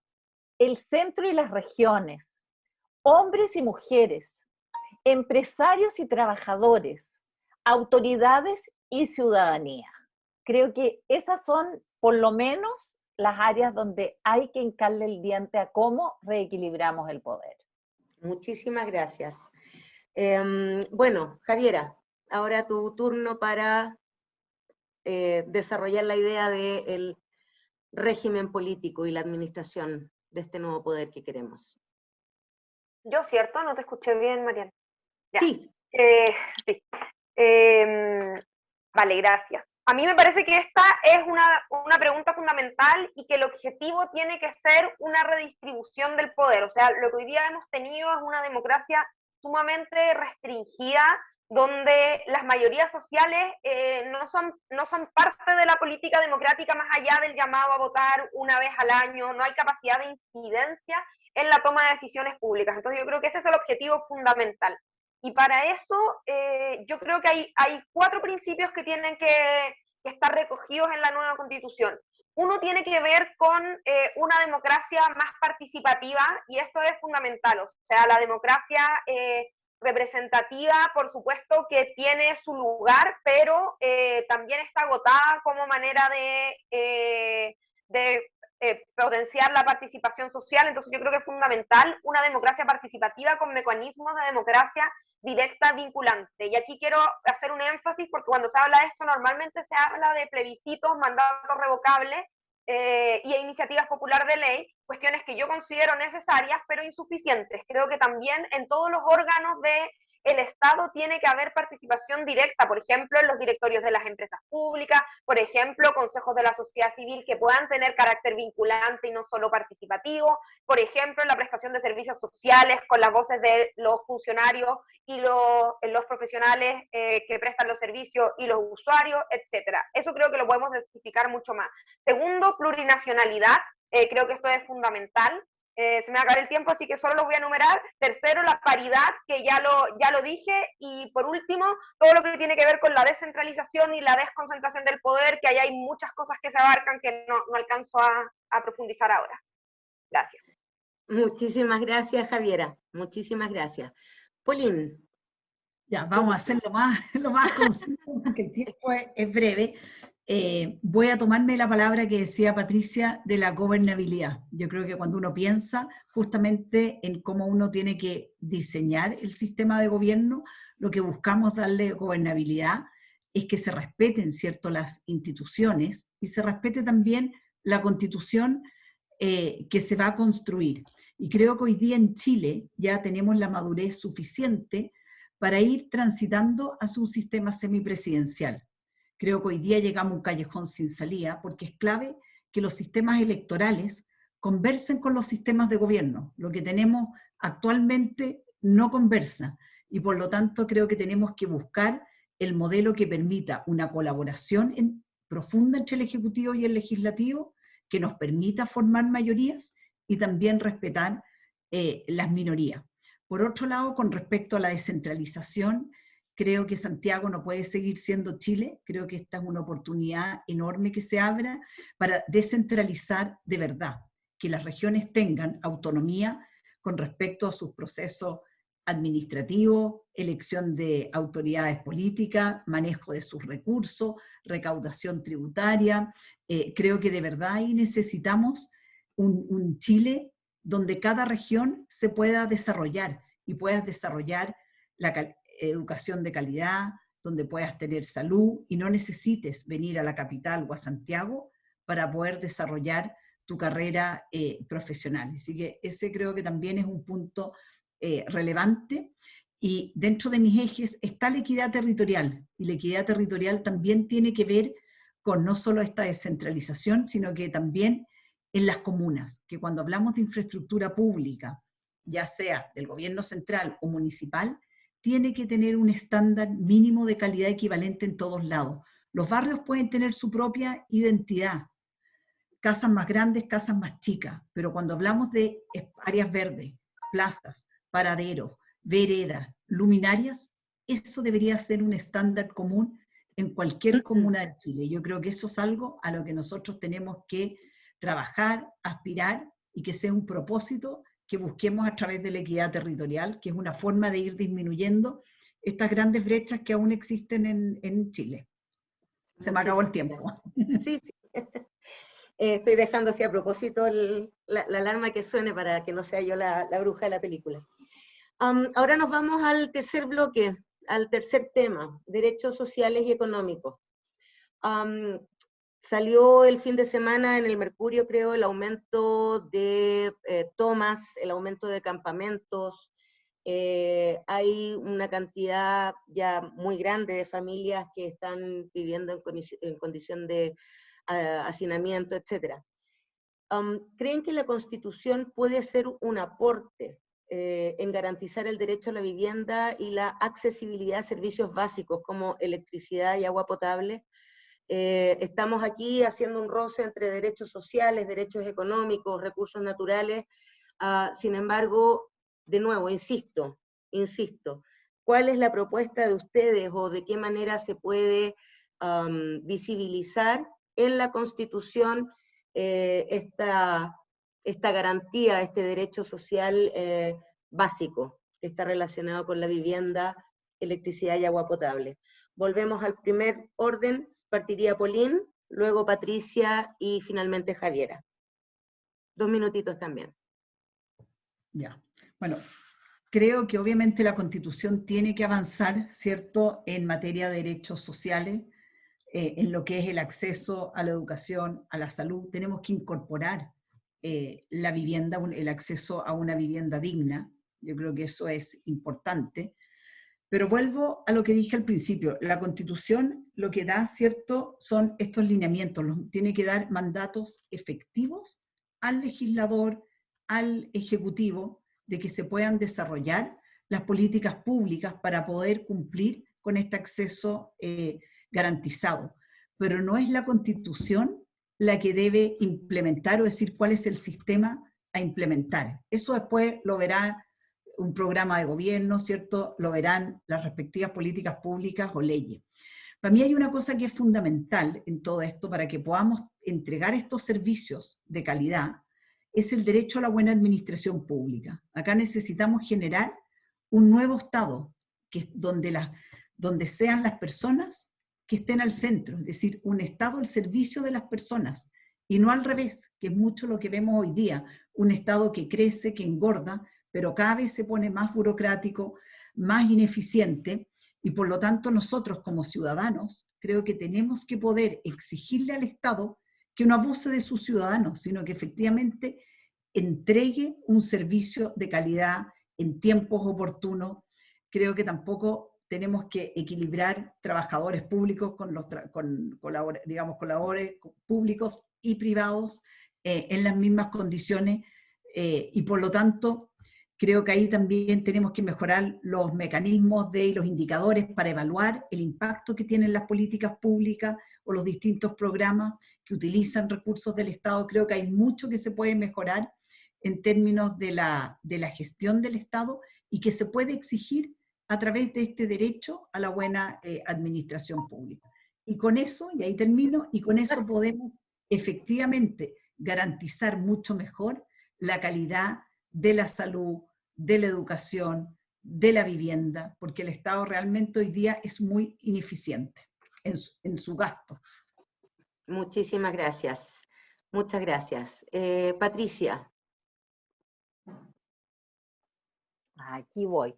El centro y las regiones. Hombres y mujeres. Empresarios y trabajadores. Autoridades y ciudadanía. Creo que esas son, por lo menos, las áreas donde hay que hincarle el diente a cómo reequilibramos el poder. Muchísimas gracias. Bueno, Javiera, ahora tu turno para desarrollar la idea del régimen político y la administración de este nuevo poder que queremos. Yo, ¿cierto? No te escuché bien, Mariana. Ya. Sí. Sí. Vale, gracias. A mí me parece que esta es una pregunta fundamental y que el objetivo tiene que ser una redistribución del poder. O sea, lo que hoy día hemos tenido es una democracia sumamente restringida, donde las mayorías sociales no son parte de la política democrática más allá del llamado a votar una vez al año, no hay capacidad de incidencia en la toma de decisiones públicas. Entonces yo creo que ese es el objetivo fundamental. Y para eso yo creo que hay 4 principios que tienen que estar recogidos en la nueva Constitución. Uno tiene que ver con una democracia más participativa, y esto es fundamental. O sea, la democracia representativa, por supuesto que tiene su lugar, pero también está agotada como manera de potenciar la participación social. Entonces yo creo que es fundamental una democracia participativa con mecanismos de democracia directa vinculante. Y aquí quiero hacer un énfasis porque cuando se habla de esto normalmente se habla de plebiscitos, mandatos revocables y iniciativas populares de ley, cuestiones que yo considero necesarias pero insuficientes. Creo que también en todos los órganos del Estado tiene que haber participación directa, por ejemplo, en los directorios de las empresas públicas, por ejemplo, consejos de la sociedad civil que puedan tener carácter vinculante y no solo participativo, por ejemplo, en la prestación de servicios sociales con las voces de los funcionarios y los profesionales que prestan los servicios y los usuarios, etcétera. Eso creo que lo podemos identificar mucho más. Segundo, plurinacionalidad. Creo que esto es fundamental. Se me va a acabar el tiempo, así que solo los voy a enumerar. Tercero, la paridad, que ya lo dije. Y por último, todo lo que tiene que ver con la descentralización y la desconcentración del poder, que ahí hay muchas cosas que se abarcan que no alcanzo a profundizar ahora. Gracias. Muchísimas gracias, Javiera. Muchísimas gracias. Pauline. Ya, vamos a hacer lo más conciso, porque el tiempo es breve. Voy a tomarme la palabra que decía Patricia de la gobernabilidad. Yo creo que cuando uno piensa justamente en cómo uno tiene que diseñar el sistema de gobierno, lo que buscamos darle gobernabilidad es que se respeten, ¿cierto?, las instituciones y se respete también la Constitución que se va a construir. Y creo que hoy día en Chile ya tenemos la madurez suficiente para ir transitando hacia un sistema semipresidencial. Creo que hoy día llegamos a un callejón sin salida porque es clave que los sistemas electorales conversen con los sistemas de gobierno. Lo que tenemos actualmente no conversa y por lo tanto creo que tenemos que buscar el modelo que permita una colaboración profunda entre el Ejecutivo y el Legislativo que nos permita formar mayorías y también respetar las minorías. Por otro lado, con respecto a la descentralización, creo que Santiago no puede seguir siendo Chile. Creo que esta es una oportunidad enorme que se abra para descentralizar de verdad, que las regiones tengan autonomía con respecto a sus procesos administrativos, elección de autoridades políticas, manejo de sus recursos, recaudación tributaria. Creo que de verdad ahí necesitamos un Chile donde cada región se pueda desarrollar y puedas desarrollar la educación de calidad, donde puedas tener salud y no necesites venir a la capital o a Santiago para poder desarrollar tu carrera profesional. Así que ese creo que también es un punto relevante. Y dentro de mis ejes está la equidad territorial, y la equidad territorial también tiene que ver con no solo esta descentralización, sino que también en las comunas, que cuando hablamos de infraestructura pública, ya sea del gobierno central o municipal, tiene que tener un estándar mínimo de calidad equivalente en todos lados. Los barrios pueden tener su propia identidad, casas más grandes, casas más chicas, pero cuando hablamos de áreas verdes, plazas, paraderos, veredas, luminarias, eso debería ser un estándar común en cualquier comuna de Chile. Yo creo que eso es algo a lo que nosotros tenemos que trabajar, aspirar, y que sea un propósito que busquemos a través de la equidad territorial, que es una forma de ir disminuyendo estas grandes brechas que aún existen en Chile. Se me acabó el tiempo. Sí, sí. Estoy dejando así a propósito la alarma que suene para que no sea yo la bruja de la película. Ahora nos vamos al tercer bloque, al tercer tema, derechos sociales y económicos. Salió el fin de semana en el Mercurio, creo, el aumento de tomas, el aumento de campamentos. Hay una cantidad ya muy grande de familias que están viviendo en condición de hacinamiento, etc. ¿Creen que la Constitución puede ser un aporte en garantizar el derecho a la vivienda y la accesibilidad a servicios básicos como electricidad y agua potable? Estamos aquí haciendo un roce entre derechos sociales, derechos económicos, recursos naturales. Sin embargo, de nuevo, insisto, ¿cuál es la propuesta de ustedes o de qué manera se puede visibilizar en la Constitución esta garantía, este derecho social básico que está relacionado con la vivienda, electricidad y agua potable? Volvemos al primer orden, partiría Polín, luego Patricia y finalmente Javiera. 2 minutitos también. Ya, bueno, creo que obviamente la Constitución tiene que avanzar, ¿cierto?, en materia de derechos sociales, en lo que es el acceso a la educación, a la salud. Tenemos que incorporar la vivienda, el acceso a una vivienda digna. Yo creo que eso es importante. Pero vuelvo a lo que dije al principio, la Constitución lo que da, ¿cierto?, son estos lineamientos, tiene que dar mandatos efectivos al legislador, al ejecutivo, de que se puedan desarrollar las políticas públicas para poder cumplir con este acceso garantizado. Pero no es la Constitución la que debe implementar o decir cuál es el sistema a implementar. Eso después lo verá un programa de gobierno, ¿cierto? Lo verán las respectivas políticas públicas o leyes. Para mí hay una cosa que es fundamental en todo esto para que podamos entregar estos servicios de calidad, es el derecho a la buena administración pública. Acá necesitamos generar un nuevo Estado, que es donde sean las personas que estén al centro, es decir, un Estado al servicio de las personas, y no al revés, que es mucho lo que vemos hoy día, un Estado que crece, que engorda, pero cada vez se pone más burocrático, más ineficiente, y por lo tanto nosotros como ciudadanos creo que tenemos que poder exigirle al Estado que no abuse de sus ciudadanos, sino que efectivamente entregue un servicio de calidad en tiempos oportunos. Creo que tampoco tenemos que equilibrar trabajadores públicos con colaboradores públicos y privados en las mismas condiciones, y por lo tanto creo que ahí también tenemos que mejorar los mecanismos y los indicadores para evaluar el impacto que tienen las políticas públicas o los distintos programas que utilizan recursos del Estado. Creo que hay mucho que se puede mejorar en términos de la gestión del Estado y que se puede exigir a través de este derecho a la buena administración pública. Y con eso, y ahí termino, y con eso podemos efectivamente garantizar mucho mejor la calidad de la salud, de la educación, de la vivienda, porque el Estado realmente hoy día es muy ineficiente en su gasto. Muchísimas gracias. Muchas gracias. Patricia. Aquí voy.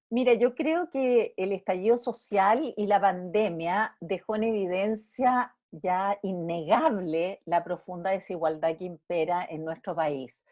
Mira, yo creo que el estallido social y la pandemia dejó en evidencia ya innegable la profunda desigualdad que impera en nuestro país.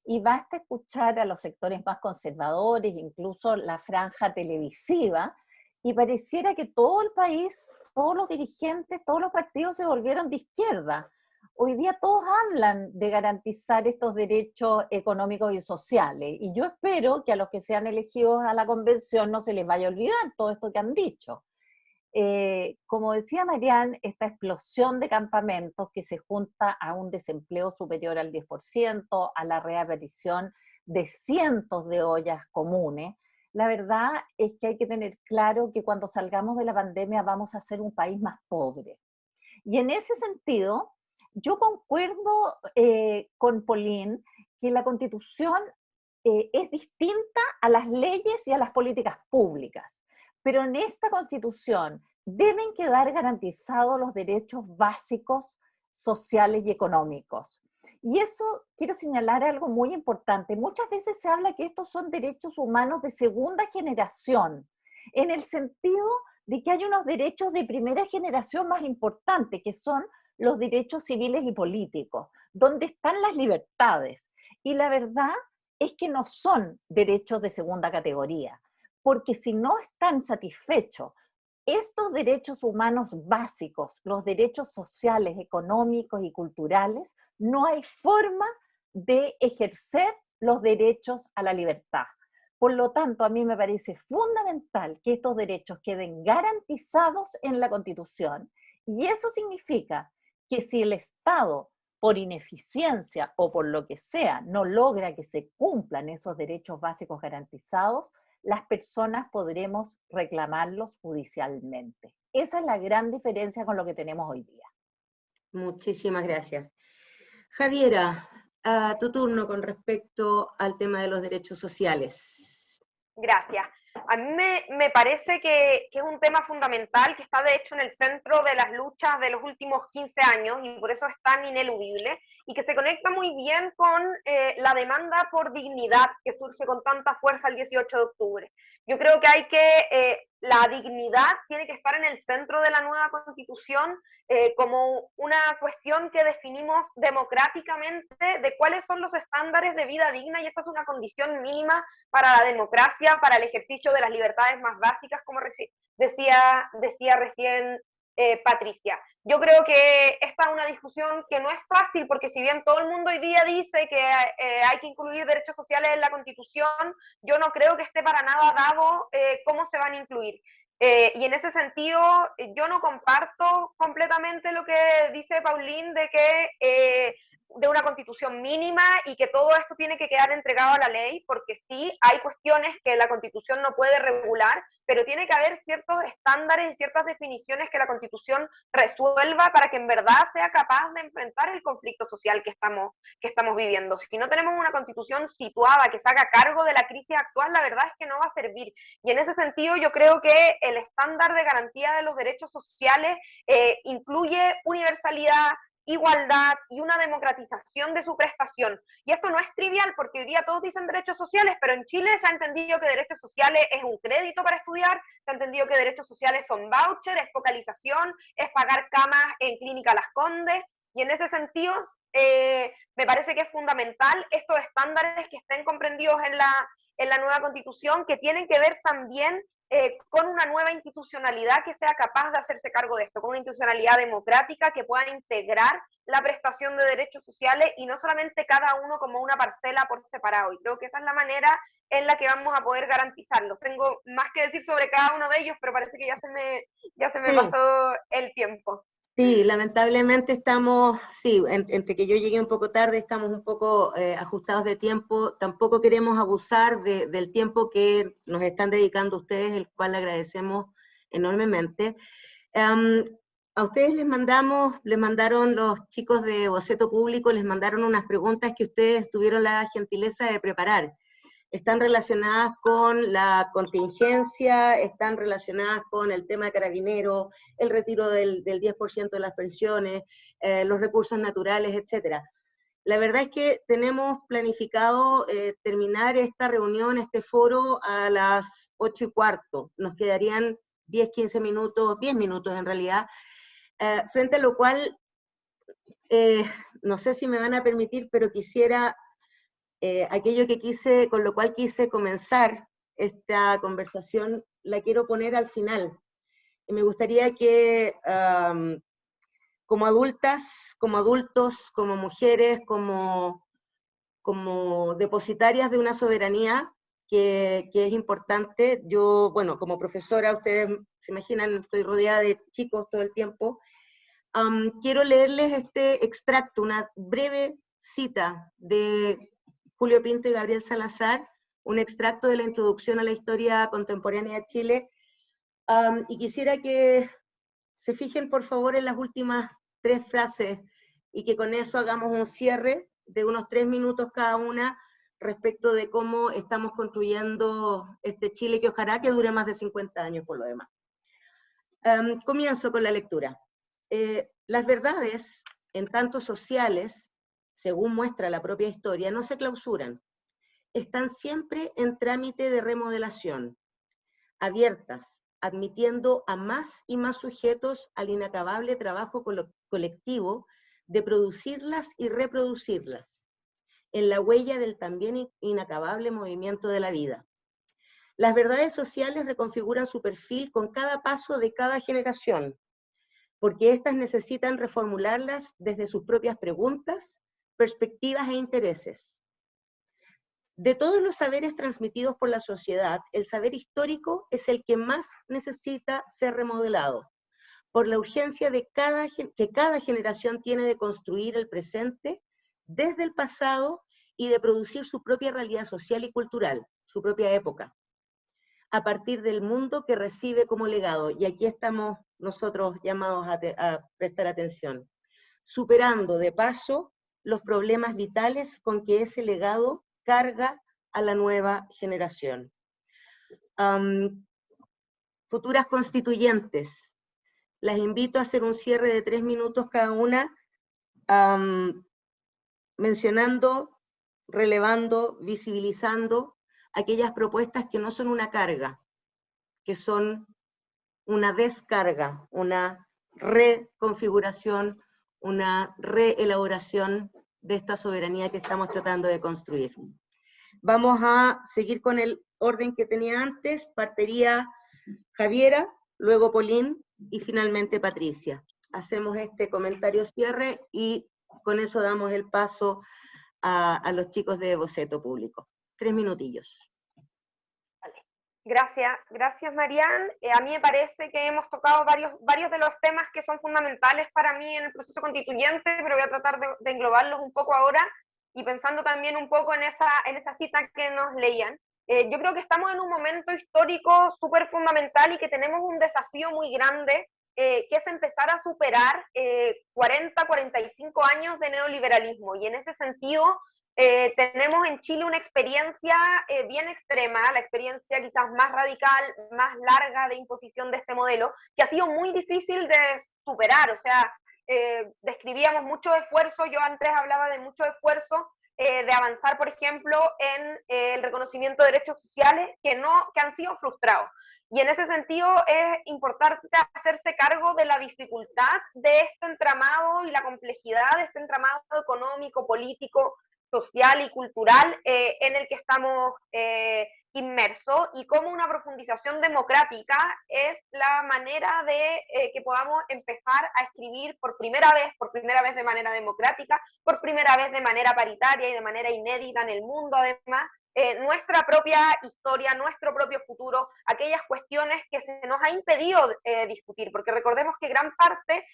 Y basta escuchar a los sectores más conservadores, incluso la franja televisiva, y pareciera que todo el país, todos los dirigentes, todos los partidos se volvieron de izquierda. Hoy día todos hablan de garantizar estos derechos económicos y sociales, y yo espero que a los que sean elegidos a la convención no se les vaya a olvidar todo esto que han dicho. Como decía Marian, esta explosión de campamentos que se junta a un desempleo superior al 10%, a la reaparición de cientos de ollas comunes, la verdad es que hay que tener claro que cuando salgamos de la pandemia vamos a ser un país más pobre. Y en ese sentido, yo concuerdo con Pauline que la Constitución es distinta a las leyes y a las políticas públicas, pero en esta Constitución deben quedar garantizados los derechos básicos sociales y económicos. Y eso quiero señalar algo muy importante. Muchas veces se habla que estos son derechos humanos de segunda generación, en el sentido de que hay unos derechos de primera generación más importantes, que son los derechos civiles y políticos, donde están las libertades. Y la verdad es que no son derechos de segunda categoría, porque si no están satisfechos estos derechos humanos básicos, los derechos sociales, económicos y culturales, no hay forma de ejercer los derechos a la libertad. Por lo tanto, a mí me parece fundamental que estos derechos queden garantizados en la Constitución, y eso significa que si el Estado, por ineficiencia o por lo que sea, no logra que se cumplan esos derechos básicos garantizados, las personas podremos reclamarlos judicialmente. Esa es la gran diferencia con lo que tenemos hoy día. Muchísimas gracias. Javiera, a tu turno con respecto al tema de los derechos sociales. Gracias. A mí me parece que es un tema fundamental, que está de hecho en el centro de las luchas de los últimos 15 años y por eso es tan ineludible, y que se conecta muy bien con la demanda por dignidad que surge con tanta fuerza el 18 de octubre. Yo creo que la dignidad tiene que estar en el centro de la nueva Constitución como una cuestión que definimos democráticamente de cuáles son los estándares de vida digna, y esa es una condición mínima para la democracia, para el ejercicio de las libertades más básicas, como decía recién Patricia. Yo creo que esta es una discusión que no es fácil, porque si bien todo el mundo hoy día dice que hay que incluir derechos sociales en la Constitución, yo no creo que esté para nada dado cómo se van a incluir. Y en ese sentido, yo no comparto completamente lo que dice Pauline de que de una constitución mínima y que todo esto tiene que quedar entregado a la ley, porque sí, hay cuestiones que la constitución no puede regular, pero tiene que haber ciertos estándares y ciertas definiciones que la constitución resuelva para que en verdad sea capaz de enfrentar el conflicto social que estamos viviendo. Si no tenemos una constitución situada que se haga cargo de la crisis actual, la verdad es que no va a servir. Y en ese sentido yo creo que el estándar de garantía de los derechos sociales incluye universalidad, igualdad y una democratización de su prestación. Y esto no es trivial, porque hoy día todos dicen derechos sociales, pero en Chile se ha entendido que derechos sociales es un crédito para estudiar, se ha entendido que derechos sociales son voucher, es focalización, es pagar camas en Clínica Las Condes, y en ese sentido me parece que es fundamental estos estándares que estén comprendidos en la nueva Constitución, que tienen que ver también con una nueva institucionalidad que sea capaz de hacerse cargo de esto, con una institucionalidad democrática que pueda integrar la prestación de derechos sociales y no solamente cada uno como una parcela por separado. Y creo que esa es la manera en la que vamos a poder garantizarlo. Tengo más que decir sobre cada uno de ellos, pero parece que ya se me pasó el tiempo. Sí, lamentablemente estamos, entre que yo llegué un poco tarde, estamos un poco ajustados de tiempo. Tampoco queremos abusar del tiempo que nos están dedicando ustedes, el cual le agradecemos enormemente. A ustedes les mandaron los chicos de Boceto Público, les mandaron unas preguntas que ustedes tuvieron la gentileza de preparar. Están relacionadas con la contingencia, están relacionadas con el tema de Carabineros, el retiro del 10% de las pensiones, los recursos naturales, etc. La verdad es que tenemos planificado terminar esta reunión, este foro, a las 8:15. Nos quedarían 10 minutos en realidad, frente a lo cual, no sé si me van a permitir, pero quisiera... aquello con lo cual quise comenzar esta conversación, la quiero poner al final. Y me gustaría que como adultas, como adultos, como mujeres, como depositarias de una soberanía que es importante, yo, bueno, como profesora, ustedes se imaginan, estoy rodeada de chicos todo el tiempo, quiero leerles este extracto, una breve cita de Julio Pinto y Gabriel Salazar, un extracto de la introducción a la historia contemporánea de Chile, y quisiera que se fijen por favor en las últimas 3 frases y que con eso hagamos un cierre de unos 3 minutos cada una respecto de cómo estamos construyendo este Chile que ojalá que dure más de 50 años por lo demás. Comienzo con la lectura. Las verdades, en tanto sociales, según muestra la propia historia, no se clausuran. Están siempre en trámite de remodelación, abiertas, admitiendo a más y más sujetos al inacabable trabajo colectivo de producirlas y reproducirlas, en la huella del también inacabable movimiento de la vida. Las verdades sociales reconfiguran su perfil con cada paso de cada generación, porque éstas necesitan reformularlas desde sus propias preguntas, perspectivas e intereses. De todos los saberes transmitidos por la sociedad, el saber histórico es el que más necesita ser remodelado, por la urgencia de que cada generación tiene de construir el presente desde el pasado y de producir su propia realidad social y cultural, su propia época, a partir del mundo que recibe como legado. Y aquí estamos nosotros llamados a prestar atención, superando de paso los problemas vitales con que ese legado carga a la nueva generación. Futuras constituyentes, las invito a hacer un cierre de 3 minutos cada una, mencionando, relevando, visibilizando aquellas propuestas que no son una carga, que son una descarga, una reconfiguración, una reelaboración de esta soberanía que estamos tratando de construir. Vamos a seguir con el orden que tenía antes. Partiría Javiera, luego Polín y finalmente Patricia. Hacemos este comentario cierre y con eso damos el paso a los chicos de Boceto Público. 3 minutillos. Gracias Marian. A mí me parece que hemos tocado varios de los temas que son fundamentales para mí en el proceso constituyente, pero voy a tratar de englobarlos un poco ahora y pensando también un poco en esa cita que nos leían. Yo creo que estamos en un momento histórico súper fundamental y que tenemos un desafío muy grande, que es empezar a superar 45 años de neoliberalismo, y en ese sentido tenemos en Chile una experiencia bien extrema, la experiencia quizás más radical, más larga de imposición de este modelo, que ha sido muy difícil de superar. O sea, describíamos mucho esfuerzo, yo antes hablaba de mucho esfuerzo de avanzar, por ejemplo, en el reconocimiento de derechos sociales que han sido frustrados. Y en ese sentido es importante hacerse cargo de la dificultad de este entramado y la complejidad de este entramado económico, político, social y cultural en el que estamos inmersos, y cómo una profundización democrática es la manera de que podamos empezar a escribir por primera vez de manera democrática, por primera vez de manera paritaria y de manera inédita en el mundo, además, nuestra propia historia, nuestro propio futuro, aquellas cuestiones que se nos ha impedido discutir, porque recordemos que gran parte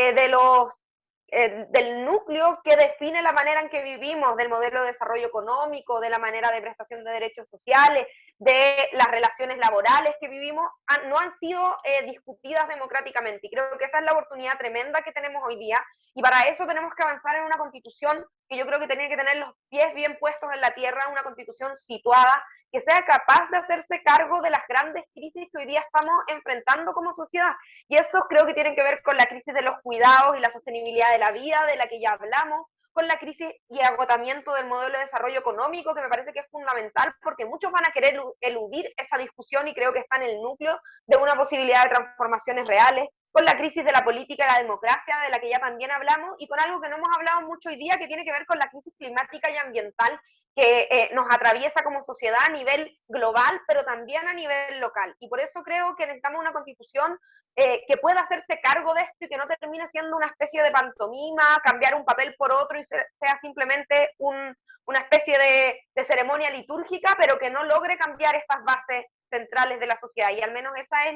del núcleo que define la manera en que vivimos, del modelo de desarrollo económico, de la manera de prestación de derechos sociales, de las relaciones laborales que vivimos, no han sido discutidas democráticamente. Y creo que esa es la oportunidad tremenda que tenemos hoy día, y para eso tenemos que avanzar en una constitución que yo creo que tiene que tener los pies bien puestos en la tierra, una constitución situada, que sea capaz de hacerse cargo de las grandes crisis que hoy día estamos enfrentando como sociedad. Y eso creo que tiene que ver con la crisis de los cuidados y la sostenibilidad de la vida, de la que ya hablamos, con la crisis y agotamiento del modelo de desarrollo económico, que me parece que es fundamental, porque muchos van a querer eludir esa discusión, y creo que está en el núcleo de una posibilidad de transformaciones reales, con la crisis de la política y la democracia, de la que ya también hablamos, y con algo que no hemos hablado mucho hoy día, que tiene que ver con la crisis climática y ambiental que nos atraviesa como sociedad a nivel global, pero también a nivel local. Y por eso creo que necesitamos una constitución que pueda hacerse cargo de esto y que no termine siendo una especie de pantomima, cambiar un papel por otro y sea simplemente una especie de ceremonia litúrgica, pero que no logre cambiar estas bases centrales de la sociedad. Y al menos esa es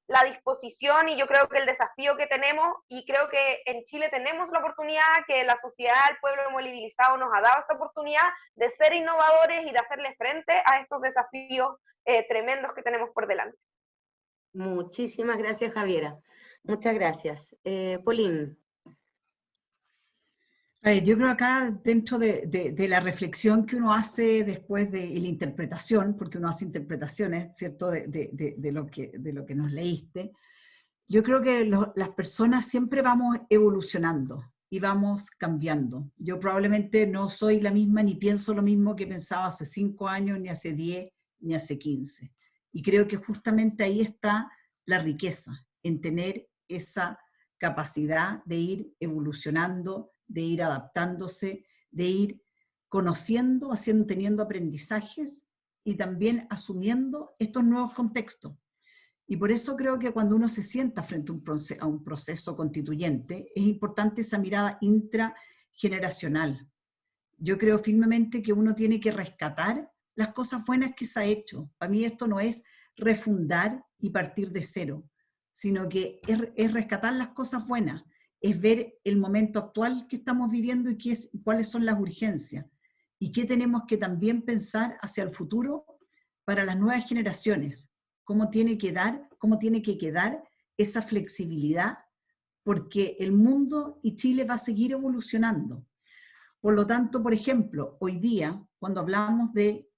la disposición y yo creo que el desafío que tenemos, y creo que en Chile tenemos la oportunidad, que la sociedad, el pueblo movilizado nos ha dado esta oportunidad de ser innovadores y de hacerle frente a estos desafíos tremendos que tenemos por delante. Muchísimas gracias, Javiera. Muchas gracias. Pauline. Yo creo acá, dentro de la reflexión que uno hace después de la interpretación, porque uno hace interpretaciones, ¿cierto?, de lo que nos leíste, yo creo que las personas siempre vamos evolucionando y vamos cambiando. Yo probablemente no soy la misma ni pienso lo mismo que pensaba hace 5 años, ni hace 10, ni hace 15. Y creo que justamente ahí está la riqueza, en tener esa capacidad de ir evolucionando, de ir adaptándose, de ir conociendo, teniendo aprendizajes y también asumiendo estos nuevos contextos. Y por eso creo que cuando uno se sienta frente a un proceso constituyente, es importante esa mirada intrageneracional. Yo creo firmemente que uno tiene que rescatar las cosas buenas que se ha hecho. Para mí esto no es refundar y partir de cero, sino que es rescatar las cosas buenas, es ver el momento actual que estamos viviendo y cuáles son las urgencias, y qué tenemos que también pensar hacia el futuro para las nuevas generaciones, cómo tiene que quedar esa flexibilidad, porque el mundo y Chile va a seguir evolucionando. Por lo tanto, por ejemplo, hoy día, cuando hablamos de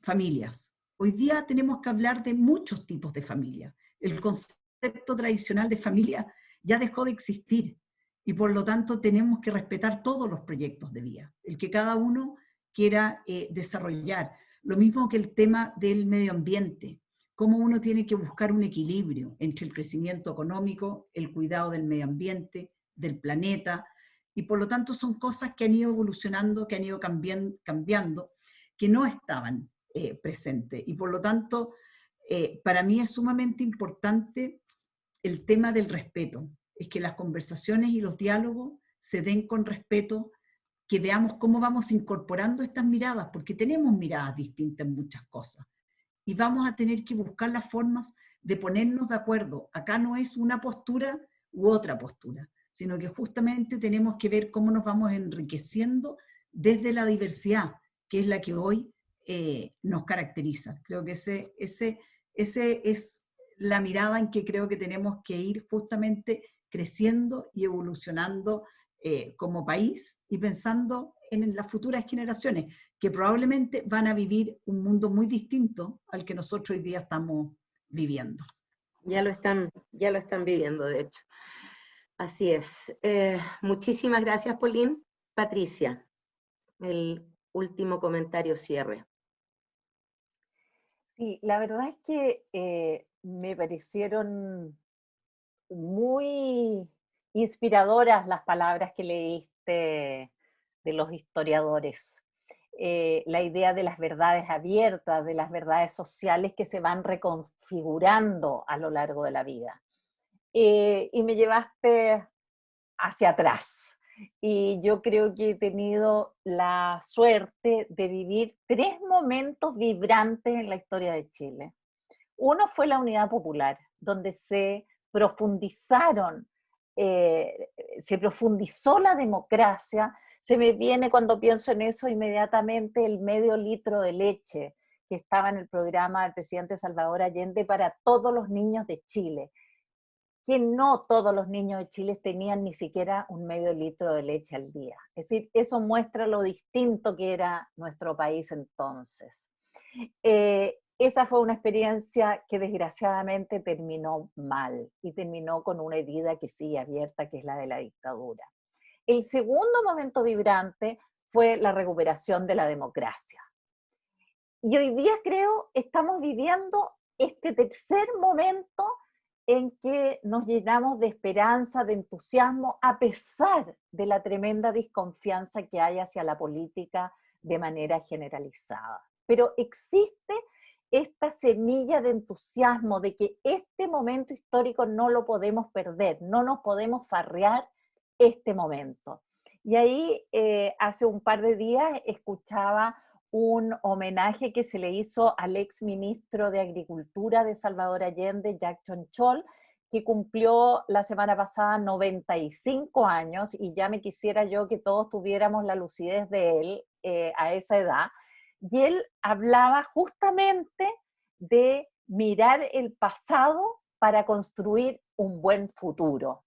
familias, hoy día tenemos que hablar de muchos tipos de familias. El concepto tradicional de familia ya dejó de existir y por lo tanto tenemos que respetar todos los proyectos de vida, el que cada uno quiera desarrollar. Lo mismo que el tema del medio ambiente, cómo uno tiene que buscar un equilibrio entre el crecimiento económico, el cuidado del medio ambiente, del planeta, y por lo tanto son cosas que han ido evolucionando, que han ido cambiando, que no estaban presentes. Y por lo tanto, para mí es sumamente importante el tema del respeto, es que las conversaciones y los diálogos se den con respeto, que veamos cómo vamos incorporando estas miradas, porque tenemos miradas distintas en muchas cosas, y vamos a tener que buscar las formas de ponernos de acuerdo. Acá no es una postura u otra postura, sino que justamente tenemos que ver cómo nos vamos enriqueciendo desde la diversidad, que es la que hoy nos caracteriza. Creo que ese es la mirada en que creo que tenemos que ir justamente creciendo y evolucionando como país y pensando en las futuras generaciones, que probablemente van a vivir un mundo muy distinto al que nosotros hoy día estamos viviendo. Ya lo están viviendo, de hecho. Así es. Muchísimas gracias, Pauline. Patricia, el último comentario cierre. Sí, la verdad es que me parecieron muy inspiradoras las palabras que leíste de los historiadores. La idea de las verdades abiertas, de las verdades sociales que se van reconfigurando a lo largo de la vida. Y me llevaste hacia atrás. Y yo creo que he tenido la suerte de vivir 3 momentos vibrantes en la historia de Chile. Uno fue la Unidad Popular, donde se profundizó la democracia. Se me viene, cuando pienso en eso, inmediatamente el medio litro de leche que estaba en el programa del presidente Salvador Allende para todos los niños de Chile, que no todos los niños de Chile tenían ni siquiera un medio litro de leche al día. Es decir, eso muestra lo distinto que era nuestro país entonces. Esa fue una experiencia que desgraciadamente terminó mal y terminó con una herida que sigue abierta, que es la de la dictadura. El segundo momento vibrante fue la recuperación de la democracia. Y hoy día creo estamos viviendo este tercer momento en que nos llenamos de esperanza, de entusiasmo, a pesar de la tremenda desconfianza que hay hacia la política de manera generalizada. Pero existe esta semilla de entusiasmo de que este momento histórico no lo podemos perder, no nos podemos farrear este momento. Y ahí hace un par de días escuchaba un homenaje que se le hizo al ex ministro de Agricultura de Salvador Allende, Jackson Chol, que cumplió la semana pasada 95 años, y ya me quisiera yo que todos tuviéramos la lucidez de él a esa edad. Y él hablaba justamente de mirar el pasado para construir un buen futuro.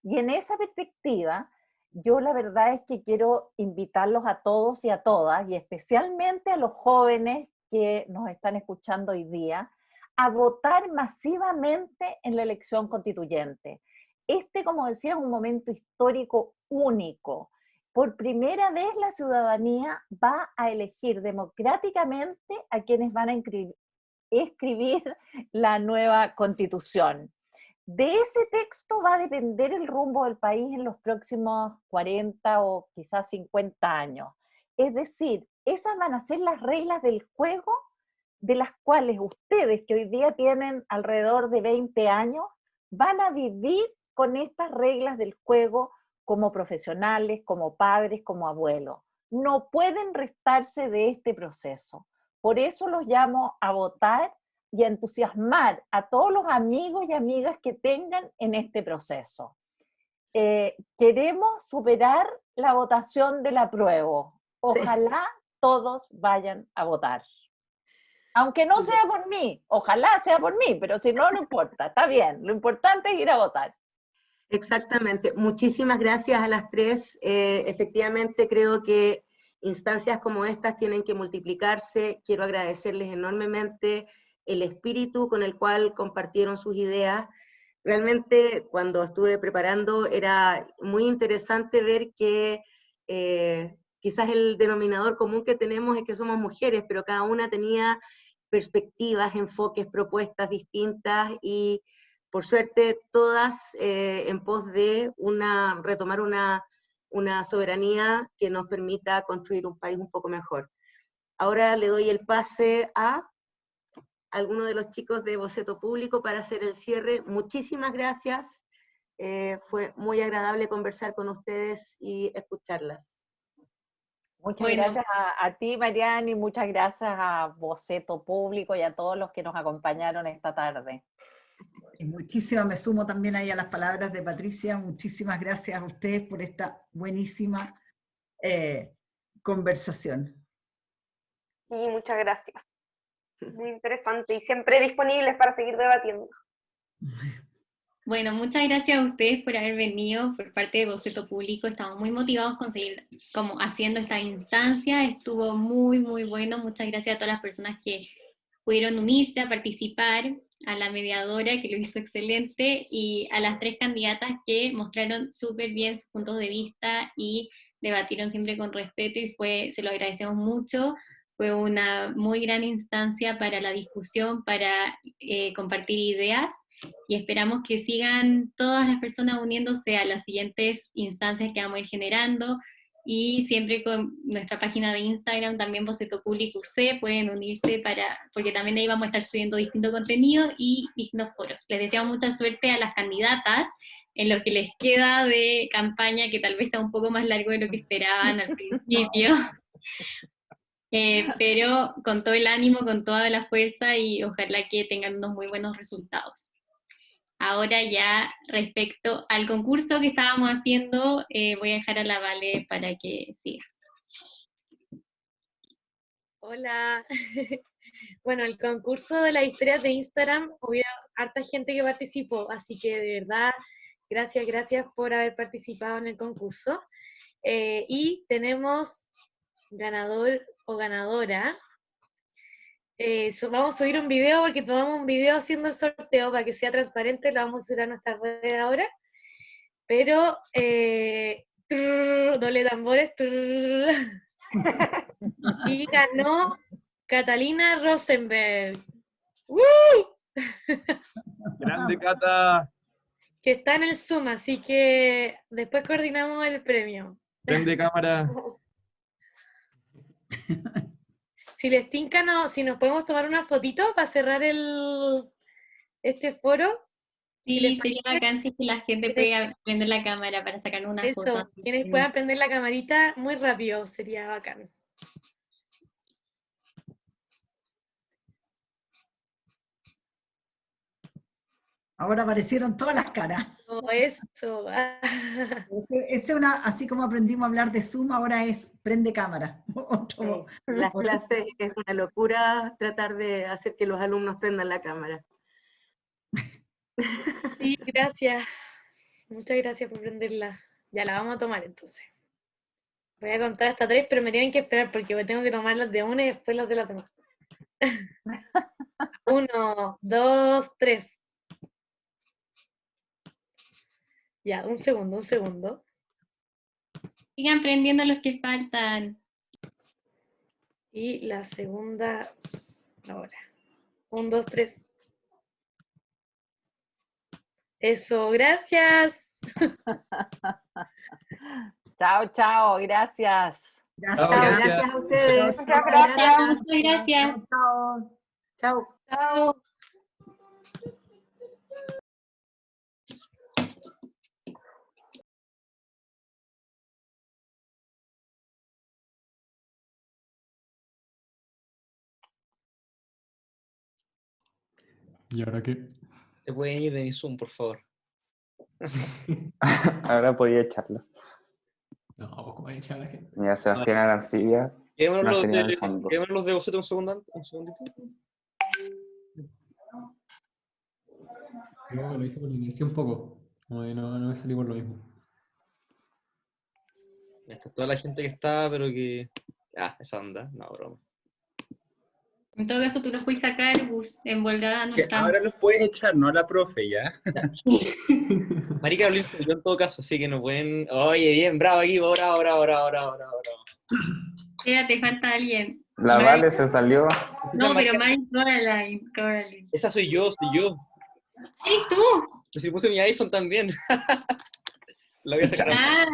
Y en esa perspectiva, yo la verdad es que quiero invitarlos a todos y a todas, y especialmente a los jóvenes que nos están escuchando hoy día, a votar masivamente en la elección constituyente. Este, como decía, es un momento histórico único. Por primera vez la ciudadanía va a elegir democráticamente a quienes van a escribir la nueva constitución. De ese texto va a depender el rumbo del país en los próximos 40 o quizás 50 años. Es decir, esas van a ser las reglas del juego de las cuales ustedes, que hoy día tienen alrededor de 20 años, van a vivir con estas reglas del juego como profesionales, como padres, como abuelos. No pueden restarse de este proceso. Por eso los llamo a votar y a entusiasmar a todos los amigos y amigas que tengan en este proceso. Queremos superar la votación del apruebo. Ojalá todos vayan a votar. Aunque no sea por mí, ojalá sea por mí, pero si no, no importa, está bien. Lo importante es ir a votar. Exactamente. Muchísimas gracias a las tres. Efectivamente, creo que instancias como estas tienen que multiplicarse. Quiero agradecerles enormemente el espíritu con el cual compartieron sus ideas. Realmente, cuando estuve preparando, era muy interesante ver que quizás el denominador común que tenemos es que somos mujeres, pero cada una tenía perspectivas, enfoques, propuestas distintas, y por suerte todas en pos de retomar una soberanía que nos permita construir un país un poco mejor. Ahora le doy el pase a alguno de los chicos de Boceto Público para hacer el cierre. Muchísimas gracias, fue muy agradable conversar con ustedes y escucharlas. Muchas gracias a ti, Mariana, y muchas gracias a Boceto Público y a todos los que nos acompañaron esta tarde. Y muchísimas, me sumo también ahí a las palabras de Patricia, muchísimas gracias a ustedes por esta buenísima conversación. Sí, muchas gracias. Muy interesante y siempre disponibles para seguir debatiendo. Bueno, muchas gracias a ustedes por haber venido por parte de Boceto Público. Estamos muy motivados con seguir como haciendo esta instancia. Estuvo muy, muy bueno. Muchas gracias a todas las personas que pudieron unirse a participar, a la mediadora que lo hizo excelente, y a las tres candidatas que mostraron súper bien sus puntos de vista y debatieron siempre con respeto, y se lo agradecemos mucho. Fue una muy gran instancia para la discusión, para compartir ideas, y esperamos que sigan todas las personas uniéndose a las siguientes instancias que vamos a ir generando, y siempre con nuestra página de Instagram, también Boceto Público UC, pueden unirse porque también ahí vamos a estar subiendo distinto contenido y distintos foros. Les deseamos mucha suerte a las candidatas en lo que les queda de campaña, que tal vez sea un poco más largo de lo que esperaban al principio. Pero con todo el ánimo, con toda la fuerza, y ojalá que tengan unos muy buenos resultados. Ahora ya respecto al concurso que estábamos haciendo, voy a dejar a la Vale para que siga. Hola. Bueno, el concurso de las historias de Instagram, hubo harta gente que participó, así que de verdad, gracias por haber participado en el concurso. Y tenemos ganador o ganadora. Vamos a subir un video porque tomamos un video haciendo el sorteo para que sea transparente, lo vamos a subir a nuestras redes ahora. Pero, doble tambores, y ganó Catalina Rosenberg. Grande, Cata. Que está en el Zoom, así que después coordinamos el premio. Prende cámara. Si les tinca, si nos podemos tomar una fotito para cerrar este foro. Sí, sería bacán si la gente puede prender la cámara para sacar una foto. Quienes puedan prender la camarita muy rápido, sería bacán. Ahora aparecieron todas las caras. Oh, eso. Es una, así como aprendimos a hablar de Zoom, ahora es prende cámara. Las clases es una locura tratar de hacer que los alumnos prendan la cámara. Sí, gracias. Muchas gracias por prenderla. Ya la vamos a tomar entonces. Voy a contar hasta 3, pero me tienen que esperar porque me tengo que tomar las de una y después las de la demás. 1, 2, 3. Ya, un segundo. Sigan prendiendo los que faltan. Y la segunda ahora. 1, 2, 3. Eso, gracias. Chao, chao, gracias. Gracias. Gracias a ustedes. Muchas gracias. Muchas gracias. Chao. Chao. Chao. ¿Y ahora qué? Se pueden ir de mi Zoom, por favor. Ahora podía echarlo. No, ¿cómo va a echar a la gente? Mira, Sebastián Arancibia Quedémonos nos los tenía en de, el fondo. quedémonos los de Boceto un segundito. Yo lo hice por inercia un poco. Como que no me salí por lo mismo. Está toda la gente que está, pero que... Ah, esa onda, no, broma. En todo caso, tú los puedes sacar, Gus, en volada no Que están. ahora los puedes echar, no a la profe, ¿ya? Marica lo hice yo en todo caso, así que no pueden... Oye, bien, bravo equipo, bravo. Espérate, falta alguien. La Vale se salió. No, pero Mari, Coraline. Esa soy yo. ¿Eres tú? Yo sí puse mi iPhone también. La voy a sacar.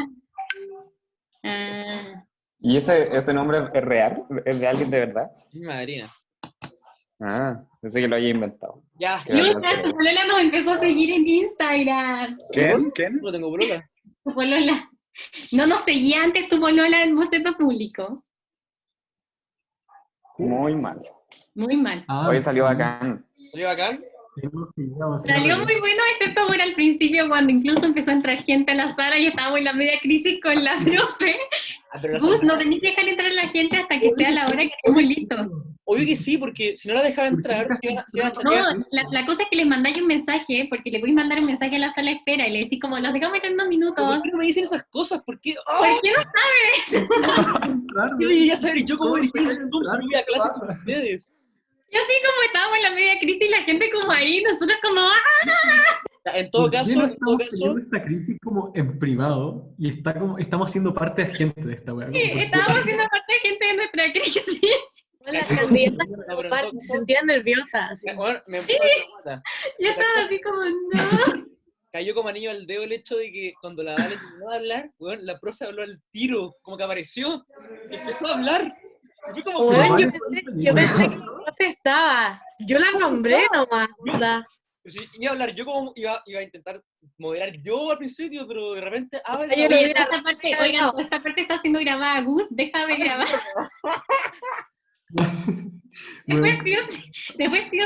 ¿Y ese nombre es real? ¿Es de alguien de verdad? Mi madrina. Ah, pensé que lo había inventado. Ya. Lucas, tu polola nos empezó a seguir en Instagram. ¿Quién? No tengo polola. Tu polola. No nos seguía antes tu polola en Boceto Público. Muy mal. Muy mal. Hoy salió bacán. ¿Salió bacán? Salió muy bueno, excepto por al principio, cuando incluso empezó a entrar gente a la sala y estábamos en la media crisis con la profe. Gus, no tenéis que dejar entrar a la gente hasta que sea la hora que estemos listos. Obvio que sí, porque si no la dejaba entrar, No, la cosa es que les mandáis un mensaje, porque le podéis mandar un mensaje a la sala de espera y le decís como, los dejamos entrar en 2 minutos. ¿Por qué no me dicen esas cosas? ¿Por qué? ¡Oh! ¿Por qué no sabes? Yo debería saber, yo como dirigir un Zoom, si no voy a clase con ustedes. Y así como estábamos en la media crisis y la gente como ahí, nosotros como ¡ah! En todo caso, estamos teniendo esta crisis como en privado y estamos siendo parte agente de esta weá? Sí, estábamos siendo parte de gente de nuestra crisis. Las candidatas se sentían nerviosas. Así. Bueno, me Sí. Yo estaba así como, no. Cayó como anillo al dedo el hecho de que cuando la Vale terminó de hablar, bueno, la profe habló al tiro, como que apareció, y empezó a hablar. Y fue como, Bueno, yo pensé que la profe estaba. Yo la nombré nomás. Sí, iba a hablar yo como iba a intentar moderar yo al principio, pero de repente habla. Oye, esta parte está siendo grabada, Gus, deja de grabar. Después sí